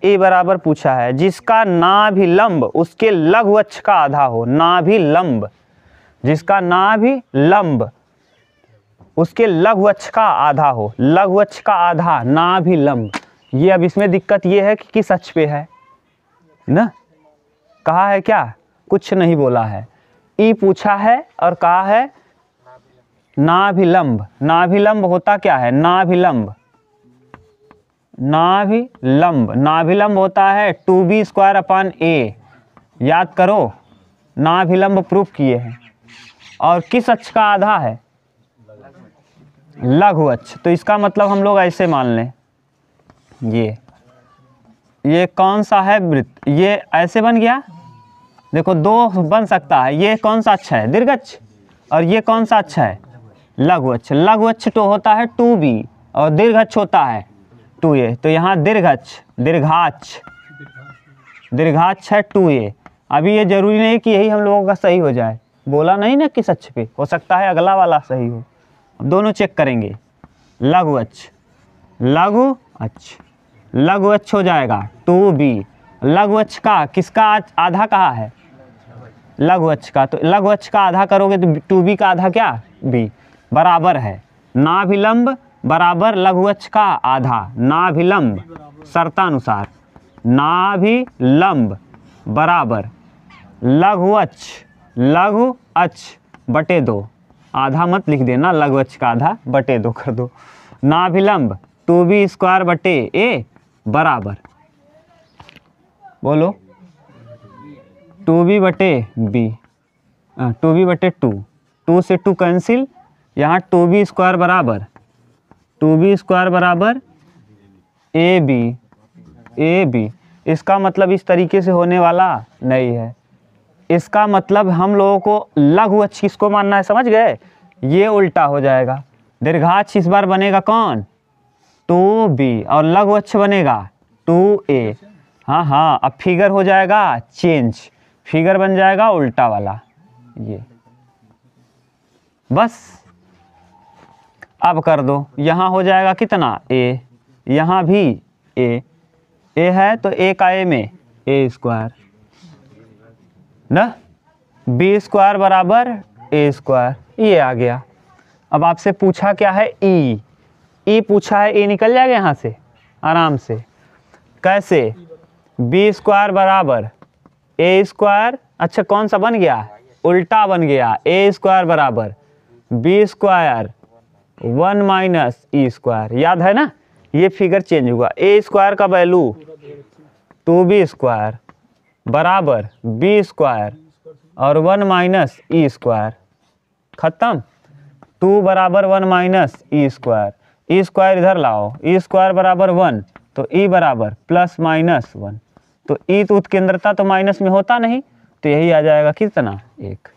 ए बराबर पूछा है जिसका नाभिलंब उसके लघु अक्ष का आधा हो। नाभिलंब, जिसका नाभिलंब उसके लघु अक्ष का आधा हो। लघु अक्ष का आधा नाभिलंब। ये अब इसमें दिक्कत ये है कि किस अक्ष पे है ना, कहा है क्या, कुछ नहीं बोला है। ई पूछा है और कहा है नाभिलंब। नाभिलंब होता क्या है, नाभिलंब, नाभिलंब, नाभिलंब होता है 2b² याद करो, नाभिलंब प्रूफ किए हैं। और किस अक्ष का आधा है, लघु अक्ष। तो इसका मतलब हम लोग ऐसे मान लें, ये कौन सा है वृत्त, ये ऐसे बन गया। देखो दो बन सकता है, ये कौन सा अक्ष है, दीर्घ अक्ष, और ये कौन सा अक्ष है, लघु अक्ष। लघु अक्ष तो होता है 2b और दीर्घ अक्ष होता है 2a। तो यहाँ दीर्घ अक्ष, दीर्घाक्ष है 2a। अभी ये जरूरी नहीं कि यही हम लोगों का सही हो जाए, बोला नहीं ना किस अक्ष पे, हो सकता है अगला वाला सही हो। अब दोनों चेक करेंगे। लघु अक्ष, लघु अक्ष, लघु अक्ष हो जाएगा 2b। लघु अक्ष का किसका आधा कहा है, लघु अक्ष का। तो लघु अक्ष का आधा करोगे तो 2b का आधा क्या, b, बराबर है नाभिलंब बराबर लघु अक्ष का आधा। नाभिलंब शर्तानुसार, नाभिलंब बराबर लघु अक्ष बटे 2। आधा मत लिख देना, लघु अक्ष का आधा बटे 2 कर दो। नाभिलंब 2b² बटे a बराबर, बोलो 2b बटे b, 2b बटे 2, 2 से 2 कैंसिल, यहाँ 2b² बराबर 2b² बराबर ab। इसका मतलब इस तरीके से होने वाला नहीं है। इसका मतलब हम लोगों को लघु अक्ष किसको मानना है, समझ गए, ये उल्टा हो जाएगा। दीर्घाक्ष इस बार बनेगा कौन, 2b, और लघु अक्ष बनेगा 2a। हाँ, अब फिगर हो जाएगा चेंज, फिगर बन जाएगा उल्टा वाला, ये बस। अब कर दो, यहाँ हो जाएगा कितना a, यहाँ भी a है तो a का a में a² ना, b² बराबर a², ये आ गया। अब आपसे पूछा क्या है, ई पूछा है, ए निकल जाएगा यहाँ से आराम से। कैसे, b² बराबर a², अच्छा कौन सा बन गया, उल्टा बन गया, a² बराबर b², 1 - e², याद है ना, ये फिगर चेंज हुआ। a² का वैल्यू 2b² बराबर b² और 1 - e², खत्म। 2 बराबर 1 - e², e² इधर लाओ, e² बराबर 1, तो e बराबर +- 1। तो e तो उत्केंद्रता तो माइनस में होता नहीं, तो यही आ जाएगा कितना, 1।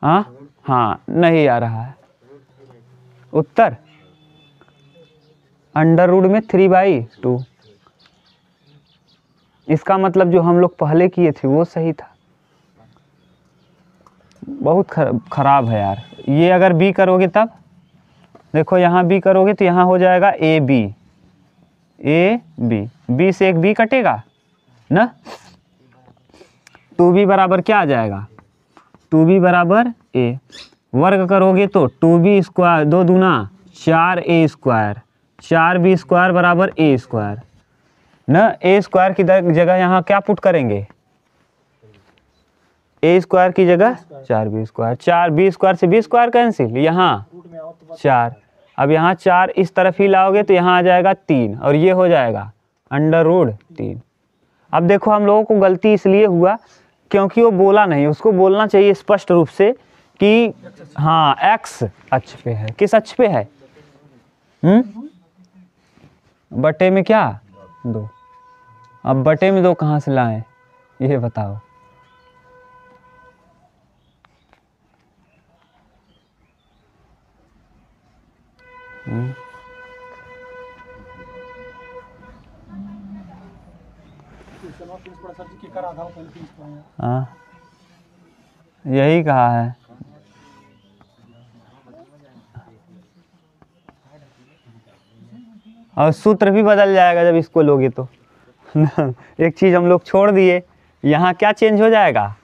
हाँ, नहीं आ रहा है उत्तर, √ में 3/2। इसका मतलब जो हम लोग पहले किए थे वो सही था। बहुत खराब है यार। ये अगर b करोगे तब देखो, यहाँ b करोगे तो यहाँ हो जाएगा ab, b से एक b कटेगा ना, 2b बराबर क्या आ जाएगा, 2b बराबर a। वर्ग करोगे तो 2b² 2 दूना 4a², 4b² बराबर a² ना। a² की जगह यहाँ क्या पुट करेंगे, a² की जगह 4b², 4b² से b² कैंसिल, यहाँ 4। अब यहाँ 4 इस तरफ ही लाओगे तो यहाँ आ जाएगा 3, और ये हो जाएगा √3। अब देखो हम लोगों को गलती इसलिए हुआ क्योंकि वो बोला नहीं, उसको बोलना चाहिए स्पष्ट रूप से कि हाँ x अक्ष पे है। किस अक्ष पे है, बटे में क्या 2। अब बटे में 2 कहाँ से लाएं, ये बताओ। सर जी के कर आधा हो पहले इसको है। हाँ यही कहा है। और सूत्र भी बदल जाएगा जब इसको लोगे तो एक चीज़ हम लोग छोड़ दिए, यहाँ क्या चेंज हो जाएगा,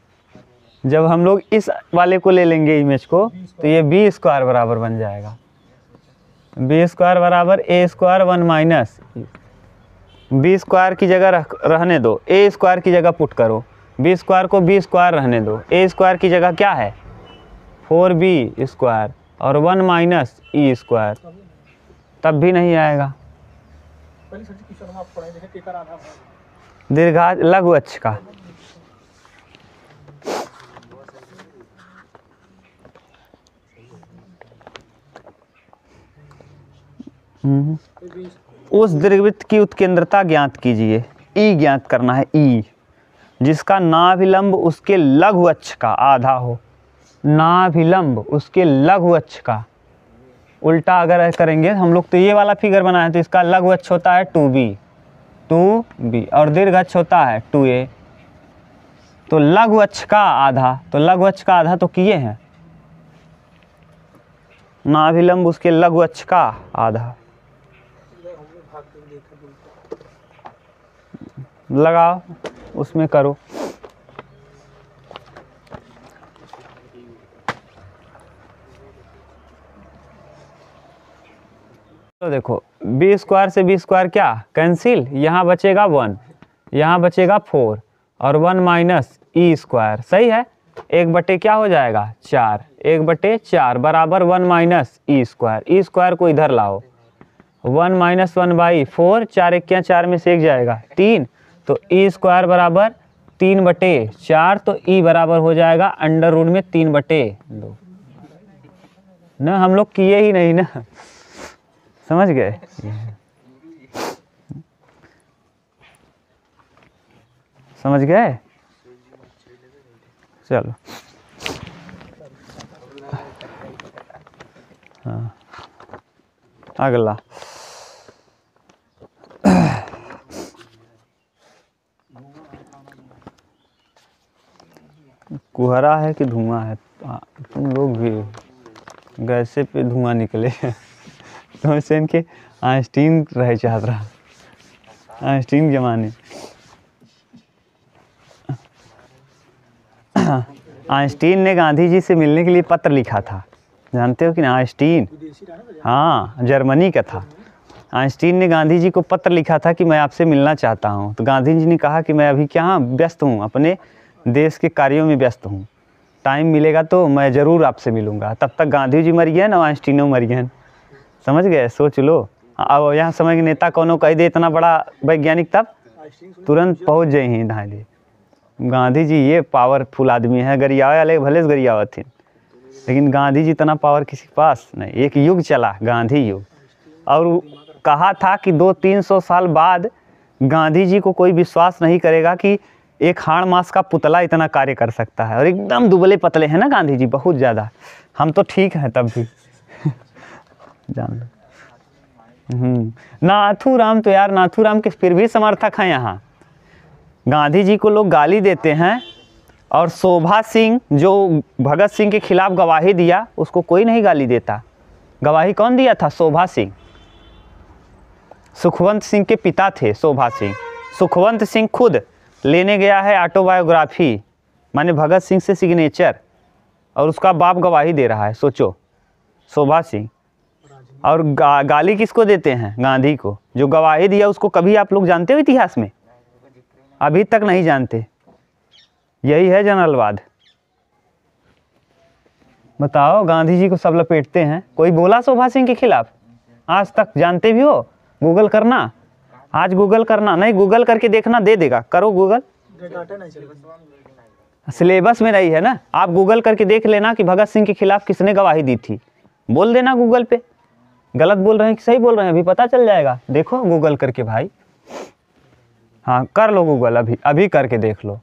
जब हम लोग इस वाले को ले लेंगे इमेज को तो ये बी स्क्वायर बराबर बन जाएगा। बी स्क्वायर बराबर ए स्क्वायर 1 माइनस बी स्क्वायर की जगह रहने दो, ए स्क्वायर की जगह पुट करो, बी स्क्वायर को बी स्क्वायर रहने दो, ए स्क्वायर की जगह क्या है 4b स्क्वायर और 1 माइनस ई स्क्वायर, तब भी नहीं आएगा। पहले सर जी क्वेश्चन में आप पढ़े देखें के कर आधा दीर्घा लघु अक्ष का उस दीर्घवृत्त की उत्केंद्रता ज्ञात कीजिए। ई ज्ञात करना है, ई जिसका नाभिलंब उसके लघु अक्ष का आधा हो। नाभिलंब उसके लघु अक्ष का, उल्टा अगर करेंगे हम लोग तो ये वाला फिगर बनाए तो इसका लघु अक्ष होता है 2b और दीर्घ अक्ष होता है 2a। तो लघु अक्ष का आधा, तो लघु अक्ष का आधा तो किए हैं, नाभिलंब उसके लघु अक्ष का आधा। लगाओ उसमें करो। तो देखो बी स्क्वायर से बी स्क्वायर क्या कैंसिल, यहाँ बचेगा 1, यहाँ बचेगा 4 और 1 माइनस ई स्क्वायर, सही है। 1/4 क्या हो जाएगा 4, 1/4 बराबर 1 minus E square. E square को इधर लाओ, 1 माइनस 1/4, 4 1 क्या 4 में से 1 जाएगा 3, तो ई स्क्वायर बराबर 3/4, तो ई बराबर हो जाएगा अंडर रूट में 3/2 ना। हम लोग किए ही नहीं ना, समझ गए। समझ गए, चलो हाँ अगला कुहरा है कि धुआं है, तुम लोग भी गैसे पे धुआं निकले तो ऐसे इनके आइंस्टीन रहे चाहत रहा, आइंस्टीन के माने। आइंस्टीन ने गांधी जी से मिलने के लिए पत्र लिखा था, जानते हो कि ना आइंस्टीन, हाँ जर्मनी का था। आइंस्टीन ने गांधी जी को पत्र लिखा था कि मैं आपसे मिलना चाहता हूँ, तो गांधी जी ने कहा कि मैं अभी क्या व्यस्त हूँ, अपने देश के कार्यों में व्यस्त हूँ, टाइम मिलेगा तो मैं ज़रूर आपसे मिलूँगा। तब तक गांधी जी मर गए ना, आइंस्टीनो मर गए, समझ गए। सोच लो, अब यहाँ समय के नेता कोनो कह दे इतना बड़ा वैज्ञानिक, तब तुरंत पहुँच जाए ही धाए। गांधी जी ये पावरफुल आदमी है, गरियावे वाले भले से गरियावा थे, लेकिन गांधी जी इतना पावर किसी के पास नहीं। एक युग चला गांधी युग, और कहा था कि 200-300 साल बाद गांधी जी को कोई विश्वास नहीं करेगा कि एक हाड़ मास का पुतला इतना कार्य कर सकता है। और एकदम दुबले पतले हैं ना गांधी जी, बहुत ज़्यादा। हम तो ठीक हैं तब भी जान लो। नाथूराम तो यार, नाथूराम के फिर भी समर्थक हैं यहाँ। गांधी जी को लोग गाली देते हैं, और शोभा सिंह जो भगत सिंह के खिलाफ गवाही दिया उसको कोई नहीं गाली देता। गवाही कौन दिया था? शोभा सिंह। सुखवंत सिंह के पिता थे शोभा सिंह। सुखवंत सिंह खुद लेने गया है ऑटोबायोग्राफी, माने भगत सिंह से सिग्नेचर, और उसका बाप गवाही दे रहा है। सोचो, शोभा सिंह। और गाली किसको देते हैं? गांधी को। जो गवाही दिया उसको कभी आप लोग जानते हो इतिहास में? अभी तक नहीं जानते। यही है जनरलवाद। बताओ, गांधी जी को सब लपेटते हैं। कोई बोला शोभा सिंह के खिलाफ आज तक? जानते भी हो? गूगल करना, आज गूगल करना, नहीं गूगल करके देखना, दे देगा। करो गूगल, सिलेबस में नहीं है ना। आप गूगल करके देख लेना कि भगत सिंह के खिलाफ किसने गवाही दी थी, बोल देना गूगल पे। गलत बोल रहे हैं कि सही बोल रहे हैं अभी पता चल जाएगा। देखो गूगल करके भाई, हाँ कर लो गूगल, अभी करके देख लो।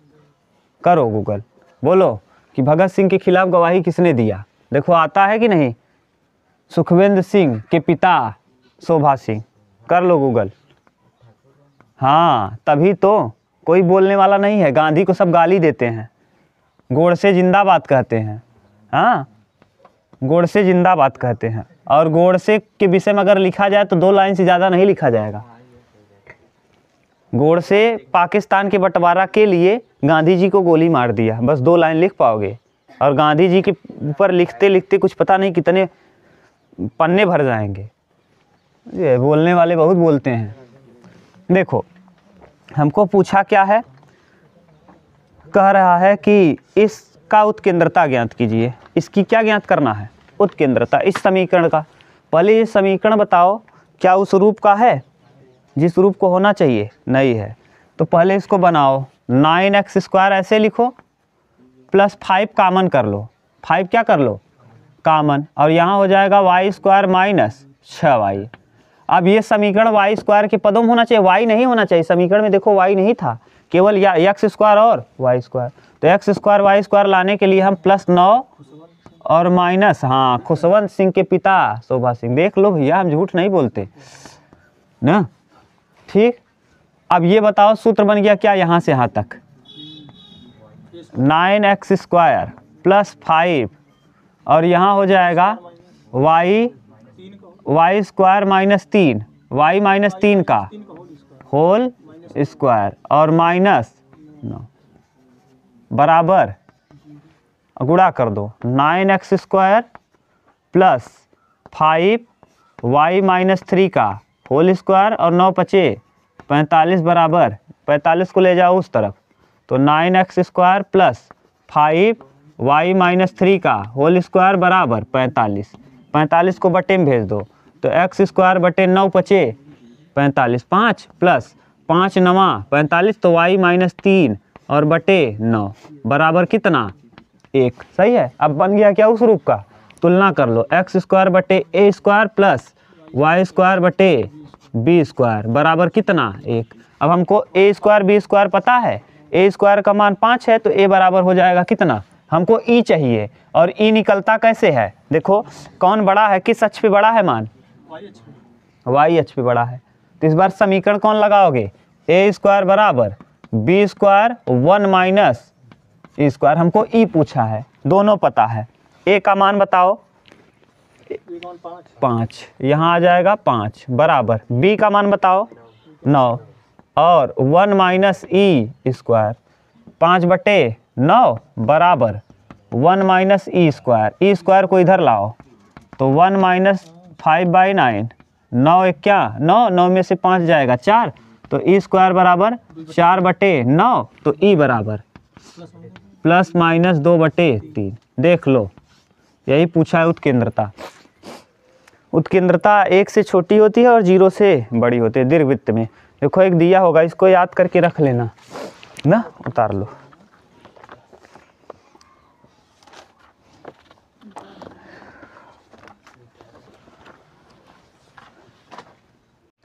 करो गूगल, बोलो कि भगत सिंह के खिलाफ गवाही किसने दिया। देखो आता है कि नहीं। सुखविंदर सिंह के पिता शोभा सिंह। कर लो गूगल। हाँ तभी तो कोई बोलने वाला नहीं है। गांधी को सब गाली देते हैं, गोडसे जिंदाबाद कहते हैं। हाँ, गोडसे जिंदाबाद कहते हैं। और गोडसे के विषय में अगर लिखा जाए तो 2 लाइन से ज़्यादा नहीं लिखा जाएगा। गोडसे पाकिस्तान के बंटवारा के लिए गांधी जी को गोली मार दिया, बस 2 लाइन लिख पाओगे। और गांधी जी के ऊपर लिखते लिखते कुछ पता नहीं कितने पन्ने भर जाएंगे। ये बोलने वाले बहुत बोलते हैं। देखो, हमको पूछा क्या है, कह रहा है कि इसका उत्केंद्रता ज्ञात कीजिए। इसकी क्या ज्ञात करना है? उत्केंद्रता। इस समीकरण का पहले ये समीकरण बताओ क्या उस रूप का है जिस रूप को होना चाहिए? नहीं है। तो पहले इसको बनाओ। 9x² ऐसे लिखो, प्लस 5 कामन कर लो। 5 क्या कर लो? कामन। और यहाँ हो जाएगा y² माइनस 6y। अब ये समीकरण y² के पदों में होना चाहिए, y नहीं होना चाहिए। समीकरण में देखो y नहीं था, केवल या x² और y²। तो x² y² लाने के लिए हम +9 और माइनस, हाँ, खुशवंत सिंह के पिता शोभा सिंह। देख लो भैया, हम झूठ नहीं बोलते ना। ठीक, अब ये बताओ सूत्र बन गया क्या यहाँ से यहाँ तक? 9x² प्लस 5 और यहाँ हो जाएगा y² माइनस 3, y माइनस 3 का होल स्क्वायर और माइनस 9 बराबर, गुणा कर दो। 9x² प्लस 5y माइनस 3 का होल स्क्वायर और 9 पचे 45 बराबर, 45 को ले जाओ उस तरफ। तो 9x² प्लस 5y माइनस 3 का होल स्क्वायर बराबर 45। 45 को बटे में भेज दो तो x² बटे 9 पचे 45, 5 प्लस 5 9 45, तो y माइनस 3 और बटे 9 बराबर कितना? 1। सही है। अब बन गया क्या उस रूप का? तुलना कर लो। x² बटे a² प्लस y² बटे b² बराबर कितना? 1। अब हमको a² b² पता है। a² का मान 5 है तो a बराबर हो जाएगा कितना? हमको e चाहिए। और e निकलता कैसे है? देखो कौन बड़ा है, किस अक्ष पे बड़ा है मान? y अक्ष पे बड़ा है। तो इस बार समीकरण कौन लगाओगे? a² बराबर b² 1 माइनस e²। हमको e पूछा है, दोनों पता है। a का मान बताओ? 5, यहाँ आ जाएगा 5 बराबर। b का मान बताओ? 9 और 1 माइनस e²। 5 बटे 9 बराबर 1 माइनस e² को इधर लाओ तो 1 माइनस 5/9। 9 1 क्या? 9 में से 5 जाएगा 4, तो e² बराबर 4 बटे 9, तो e बराबर प्लस माइनस 2 बटे 3। देख लो, यही पूछा है उत्केंद्रता। उत्केंद्रता 1 से छोटी होती है और 0 से बड़ी होती है दीर्घवृत्त में। देखो एक दिया होगा, इसको याद करके रख लेना ना, उतार लो।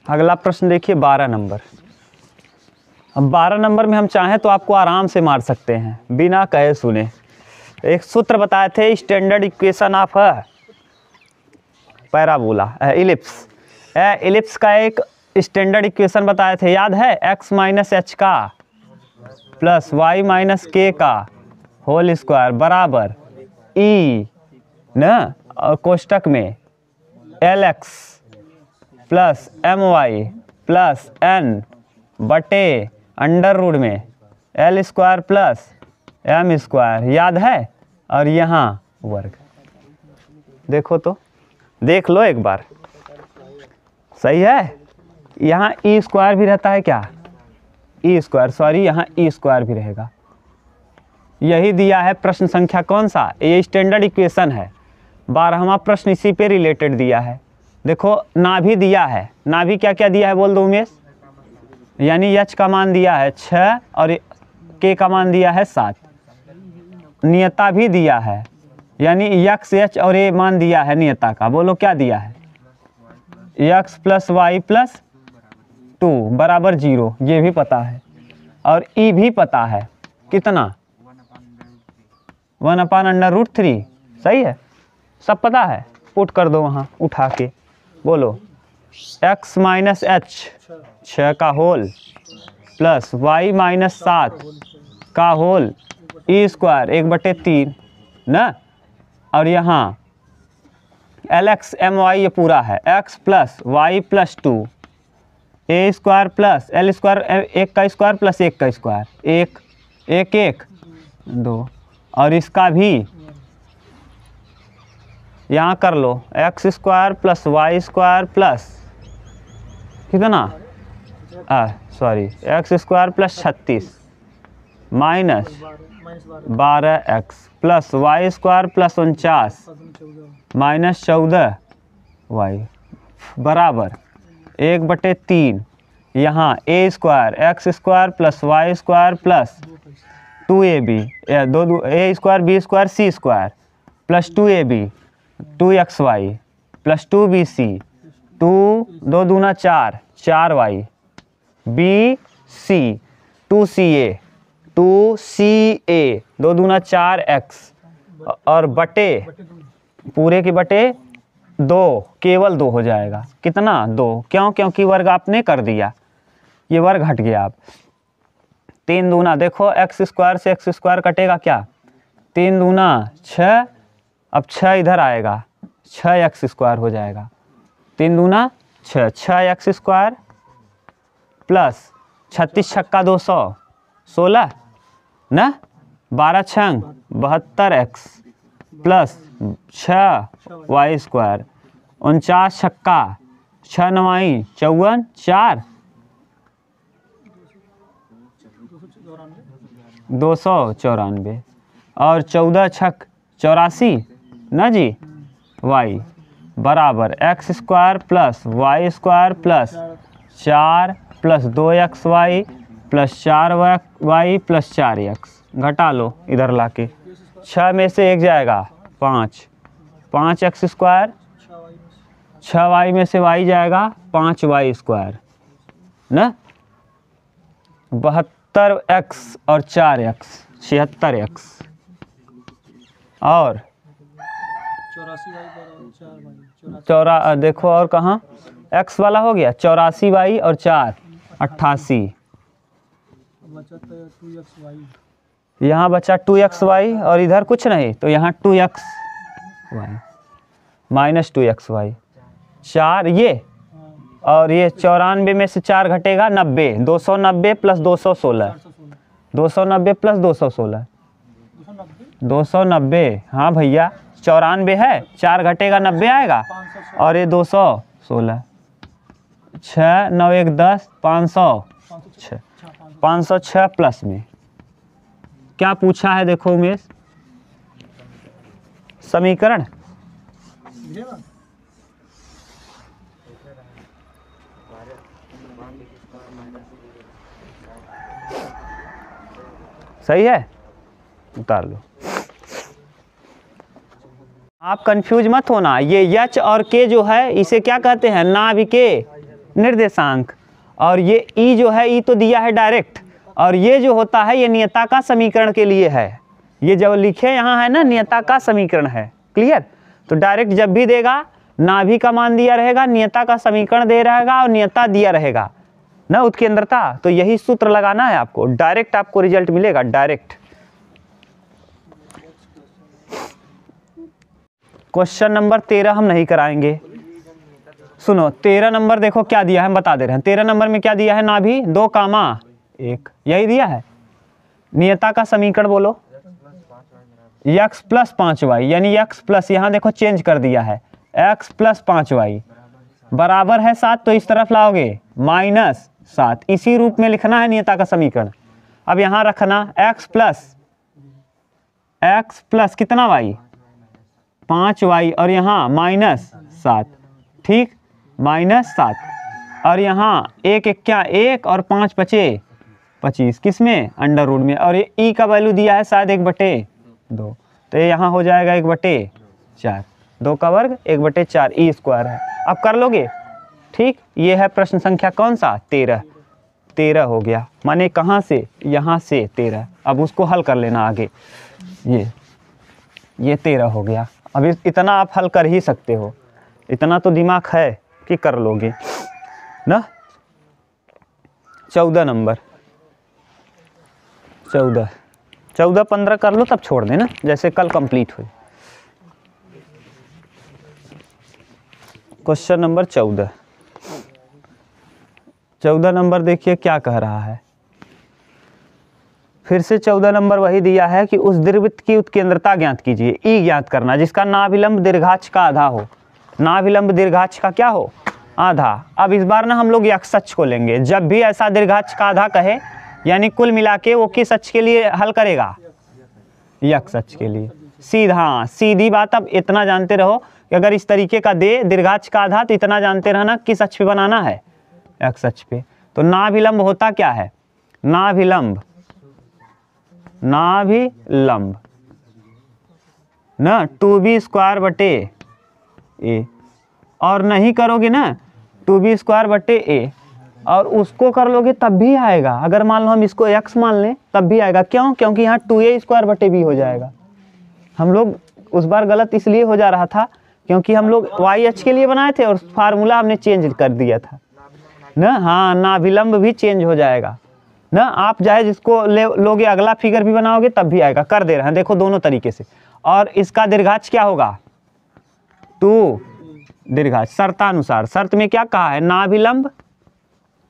अगला प्रश्न देखिए 12 नंबर। अब 12 नंबर में हम चाहें तो आपको आराम से मार सकते हैं बिना कहे सुने। एक सूत्र बताए थे, standard equation of parabola, ellipse. Ellipse का एक स्टैंडर्ड इक्वेशन बताए थे, याद है? x माइनस एच का प्लस y माइनस के का होल स्क्वायर बराबर e न, और कोष्टक में lx plus my plus n बटे अंडर रूट में l² प्लस m², याद है? और यहाँ वर्ग। देखो तो, देख लो एक बार, सही है। यहाँ e² भी रहता है क्या? e², सॉरी, यहाँ e² भी रहेगा। यही दिया है प्रश्न संख्या कौन सा? ये स्टैंडर्ड इक्वेशन है। 12वां प्रश्न इसी पे रिलेटेड दिया है। देखो नाभि दिया है, नाभि क्या क्या दिया है बोल दो उमेश? यानी h का मान दिया है 6 और k का मान दिया है 7। नियता भी दिया है, यानी x h और a मान दिया है नियता का। बोलो क्या दिया है? x प्लस वाई प्लस 2 बराबर 0, ये भी पता है। और e भी पता है, कितना? 1/√3। सही है, सब पता है। पुट कर दो वहाँ उठा के। बोलो x माइनस h 6 का होल प्लस वाई माइनस 7 का होल ई स्क्वायर 1/3 ना, और यहाँ एल एक्स एम वाई ये पूरा है एक्स प्लस वाई प्लस 2 ए स्क्वायर प्लस एल स्क्वायर 1 का स्क्वायर प्लस 1 का स्क्वायर 1 1 1 2 और इसका भी यहाँ कर लो x square plus y square plus कितना sorry x square plus 36 minus 12x plus y square plus 49 minus 14 y बराबर 1/3 यहाँ a square x square plus y square plus 2ab a square b square c square plus 2ab 2xy प्लस 2bc 2 2 दूना 4 4y B C 2ca 2ca 2 दूना 4x और बटे पूरे के बटे 2 केवल 2 हो जाएगा कितना 2 क्यों क्योंकि वर्ग आपने कर दिया ये वर्ग हट गया। आप 3 दूना देखो एक्स स्क्वायर से एक्स स्क्वायर कटेगा क्या 3 दूना 6 अब 6 इधर आएगा 6x स्क्वायर हो जाएगा 3 दूना 6 6x स्क्वायर प्लस 36 छक्का 200 16 ना 12 छंग 72x प्लस 6y स्क्वायर 49 छक्का 6 9 54 4 294 और 14 छक 84 ना जी y बराबर x square plus y square plus 4 plus 2xy plus 4y plus 4x घटा लो इधर लाके 6 में से 1 जाएगा 5x स्क्वायर 6y में से y जाएगा 5y स्क्वायर ना 72x और 4x 76x और देखो और कहाँ x वाला हो गया 84y और 4 88 यहाँ बचा 2xy और इधर कुछ नहीं तो यहाँ 2xy माइनस 2xy 4 ये और ये 94 में से 4 घटेगा 90 290 प्लस 216 290 प्लस 216 290 हाँ भैया 94 है 4 घटेगा 90 आएगा और ये 216 6 9 1 10 506 506 प्लस में क्या पूछा है देखो उमेश समीकरण सही है उतार लो। आप कंफ्यूज मत होना ये एच और के जो है इसे क्या कहते हैं नाभिकीय निर्देशांक और ये ई जो है ई तो दिया है डायरेक्ट और ये जो होता है ये नियता का समीकरण के लिए है ये जब लिखे यहाँ है ना नियता का समीकरण है क्लियर तो डायरेक्ट जब भी देगा नाभि का मान दिया रहेगा नियता का समीकरण दे रहेगा और नियता दिया रहेगा ना उत्केंद्रता तो यही सूत्र लगाना है आपको डायरेक्ट आपको रिजल्ट मिलेगा डायरेक्ट। क्वेश्चन नंबर 13 हम नहीं कराएंगे सुनो 13 नंबर देखो क्या दिया है हम बता दे रहे हैं 13 नंबर में क्या दिया है नाभि 2,1 यही दिया है नियता का समीकरण बोलो x प्लस 5y यानी x प्लस यहाँ देखो चेंज कर दिया है x प्लस 5y बराबर है 7 तो इस तरफ लाओगे माइनस 7 इसी रूप में लिखना है नियता का समीकरण। अब यहाँ रखना x प्लस कितना y 5y और यहाँ माइनस 7 ठीक -7 और यहाँ 1 1 क्या 1 और 5 बचे 25 किस में अंडर रूट में और ये ई का वैल्यू दिया है शायद 1/2 तो ये यहाँ हो जाएगा 1/4 2 का वर्ग 1/4 ई स्क्वायर है। अब कर लोगे ठीक ये है प्रश्न संख्या कौन सा 13 हो गया माने कहाँ से यहाँ से 13 अब उसको हल कर लेना आगे ये 13 हो गया। अब इतना आप हल कर ही सकते हो इतना तो दिमाग है कि कर लोगे ना। 14 नंबर 14 14 15 कर लो तब छोड़ देना, जैसे कल कंप्लीट हो। क्वेश्चन नंबर 14 नंबर देखिए क्या कह रहा है। फिर से 14 नंबर वही दिया है कि उस दीर्घवृत्त की उत्केंद्रता ज्ञात कीजिए। ई ज्ञात करना जिसका नाभिलंब दीर्घाक्ष का आधा हो। नाभिलंब दीर्घाक्ष का क्या हो? आधा। अब इस बार ना हम लोग यक्ष अक्ष को लेंगे। जब भी ऐसा दीर्घाक्ष का आधा कहे यानी कुल मिला के वो किस अक्ष के लिए हल करेगा? यक्ष अक्ष के लिए। सीधा, हाँ सीधी बात। अब इतना जानते रहो कि अगर इस तरीके का दे दीर्घाक्ष का आधा तो इतना जानते रहना किस अक्ष पे बनाना है? यक्ष अक्ष पे। तो नाभिलंब होता क्या है? नाभिलंब ना 2b² बटे ए, और नहीं करोगे ना 2b² बटे ए और उसको कर लोगे तब भी आएगा। अगर मान लो हम इसको x मान लें तब भी आएगा। क्यों? क्योंकि यहाँ 2a² बटे b हो जाएगा। हम लोग उस बार गलत इसलिए हो जा रहा था क्योंकि हम लोग y अक्ष के लिए बनाए थे और फार्मूला हमने चेंज कर दिया था ना। हाँ, नाभिलंब भी चेंज हो जाएगा ना। आप चाहे जिसको लोगे अगला फिगर भी बनाओगे तब भी आएगा। कर दे रहे हैं देखो दोनों तरीके से। और इसका दीर्घाक्ष क्या होगा? 2 दीर्घाक्ष शर्तानुसार। शर्त में क्या कहा है? नाभिलंब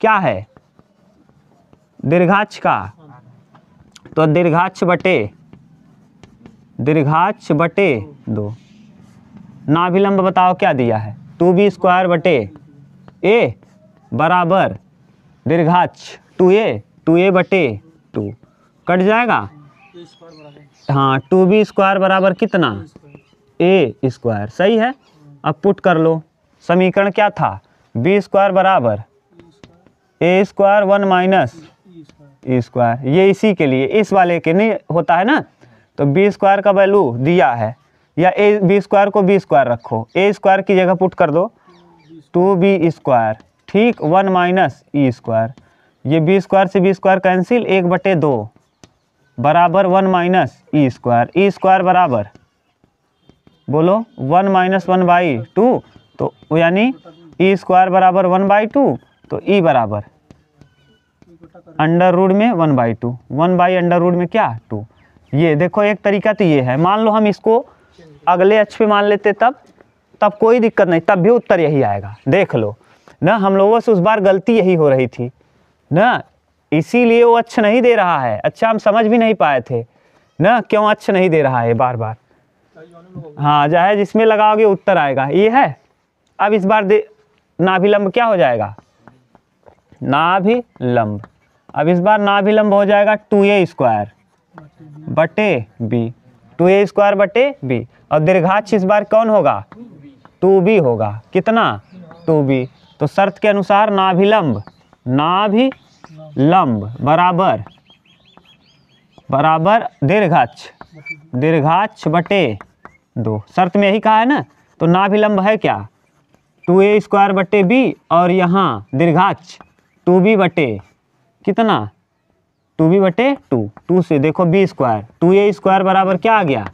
क्या है? दीर्घाक्ष का। तो दीर्घाक्ष बटे 2। नाभिलंब बताओ क्या दिया है? 2b² बटे a बराबर दीर्घाक्ष 2a बटे 2 कट जाएगा। हाँ 2b² बराबर कितना? a²। सही है। अब पुट कर लो। समीकरण क्या था? b² बराबर a² 1 माइनस e²। ये इसी के लिए, इस वाले के नहीं होता है ना। तो b² का वैल्यू दिया है या b² को b² रखो, a² की जगह पुट कर दो 2b²। ठीक, 1 माइनस e²। ये b² से b² कैंसिल, 1/2 बराबर 1 माइनस e²। e² बराबर बोलो 1 माइनस 1/2। तो यानी e² बराबर 1/2। तो e बराबर अंडर रूट में 1/2। 1/√, में क्या? 2। ये देखो एक तरीका तो ये है। मान लो हम इसको अगले अक्ष पे मान लेते तब कोई दिक्कत नहीं, तब भी उत्तर यही आएगा। देख लो ना, हम लोगों से उस बार गलती यही हो रही थी ना, इसीलिए वो अक्ष नहीं दे रहा है। अच्छा, हम समझ भी नहीं पाए थे ना क्यों अक्ष नहीं दे रहा है बार बार। हाँ, चाहे जिसमें लगाओगे उत्तर आएगा। ये है। अब इस बार नाभिलंब क्या हो जाएगा? नाभिलंब। अब इस बार नाभिलंब हो जाएगा 2a² बटे b। 2a² बटे b। और दीर्घाक्ष इस बार कौन होगा? 2b होगा। कितना? 2b। तो शर्त के अनुसार नाभिलंब बराबर दीर्घाक्ष बटे 2। शर्त में यही कहा है ना। तो नाभिलंब है क्या? 2a² बटे b और यहाँ दीर्घाक्ष 2b बटे कितना? 2b बटे 2। 2 से देखो b²। 2a² बराबर क्या आ गया?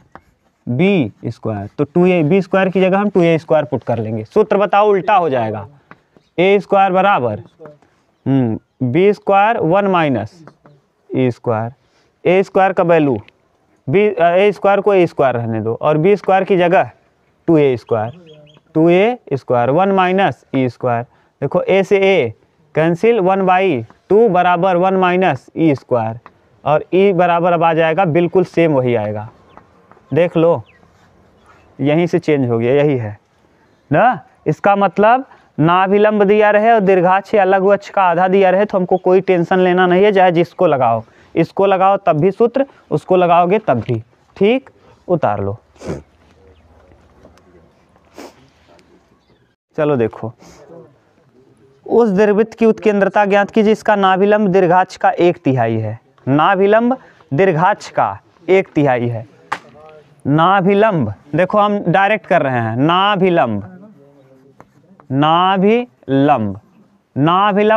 b²। तो b² की जगह हम 2a² पुट कर लेंगे। सूत्र बताओ, उल्टा हो जाएगा। a² बराबर b² 1 माइनस e²। a² का वैल्यू a² को a² रहने दो और b² की जगह 2a²। 1 minus e²। देखो a से a कैंसिल, 1/2 बराबर 1 माइनस e²। और e बराबर अब आ जाएगा बिल्कुल सेम वही आएगा। देख लो यहीं से चेंज हो गया, यही है ना। इसका मतलब नाभिलंब दिया रहे और दीर्घाक्ष या लघु अक्ष का आधा दिया रहे तो हमको कोई टेंशन लेना नहीं है। चाहे जिसको लगाओ, इसको लगाओ तब भी सूत्र, उसको लगाओगे तब भी। ठीक, उतार लो। चलो देखो, उस दीर्घवृत्त की उत्केंद्रता ज्ञात कीजिए। इसका नाभिलंब दीर्घाक्ष का 1/3 है। नाभिलंब दीर्घाक्ष का 1/3 है। नाभिलंब देखो हम डायरेक्ट कर रहे हैं। नाभिलंब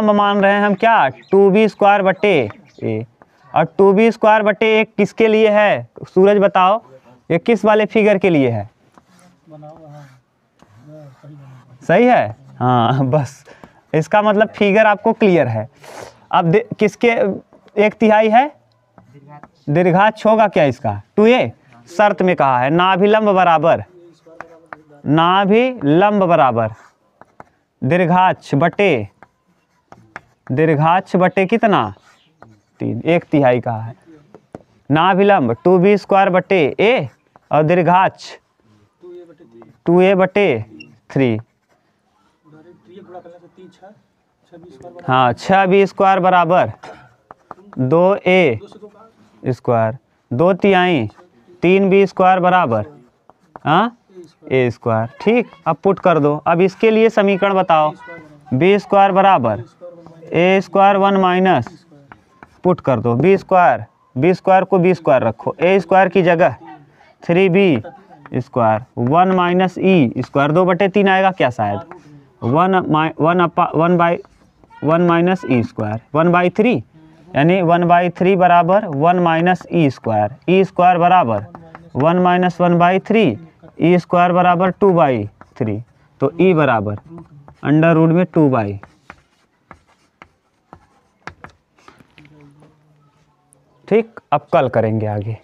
मान रहे हैं हम क्या? 2b² बटे a। और 2b² बटे 1 किसके लिए है? सूरज बताओ, ये किस वाले फिगर के लिए है? सही है। हाँ, बस इसका मतलब फिगर आपको क्लियर है। अब किसके 1/3 है? दीर्घाक्ष होगा क्या इसका 2a, शर्त में कहा है नाभिलंब बराबर, नाभिलंब बराबर दीर्घाक्ष बटे कितना 3, 1/3 कहा है। नाभिलंब 2b स्क्वायर बटे a और दीर्घाक्ष 2a बटे 3। हाँ 6b स्क्वायर बराबर 2a स्क्वायर, 2/3 3b स्क्वायर बराबर हाँ a स्क्वायर। ठीक, अब पुट कर दो। अब इसके लिए समीकरण बताओ, b स्क्वायर बराबर a स्क्वायर 1 माइनस, पुट कर दो b स्क्वायर को b स्क्वायर रखो, a स्क्वायर की जगह 3b square 1 minus e square, 2/3 आएगा क्या शायद 1 माइनस e स्क्वायर 1/3, यानी 1/3 बराबर 1 माइनस e स्क्वायर बराबर 1 माइनस 1/3, e स्क्वायर बराबर 2/3, तो e बराबर अंडर रूट में 2/। ठीक, अब कल करेंगे आगे।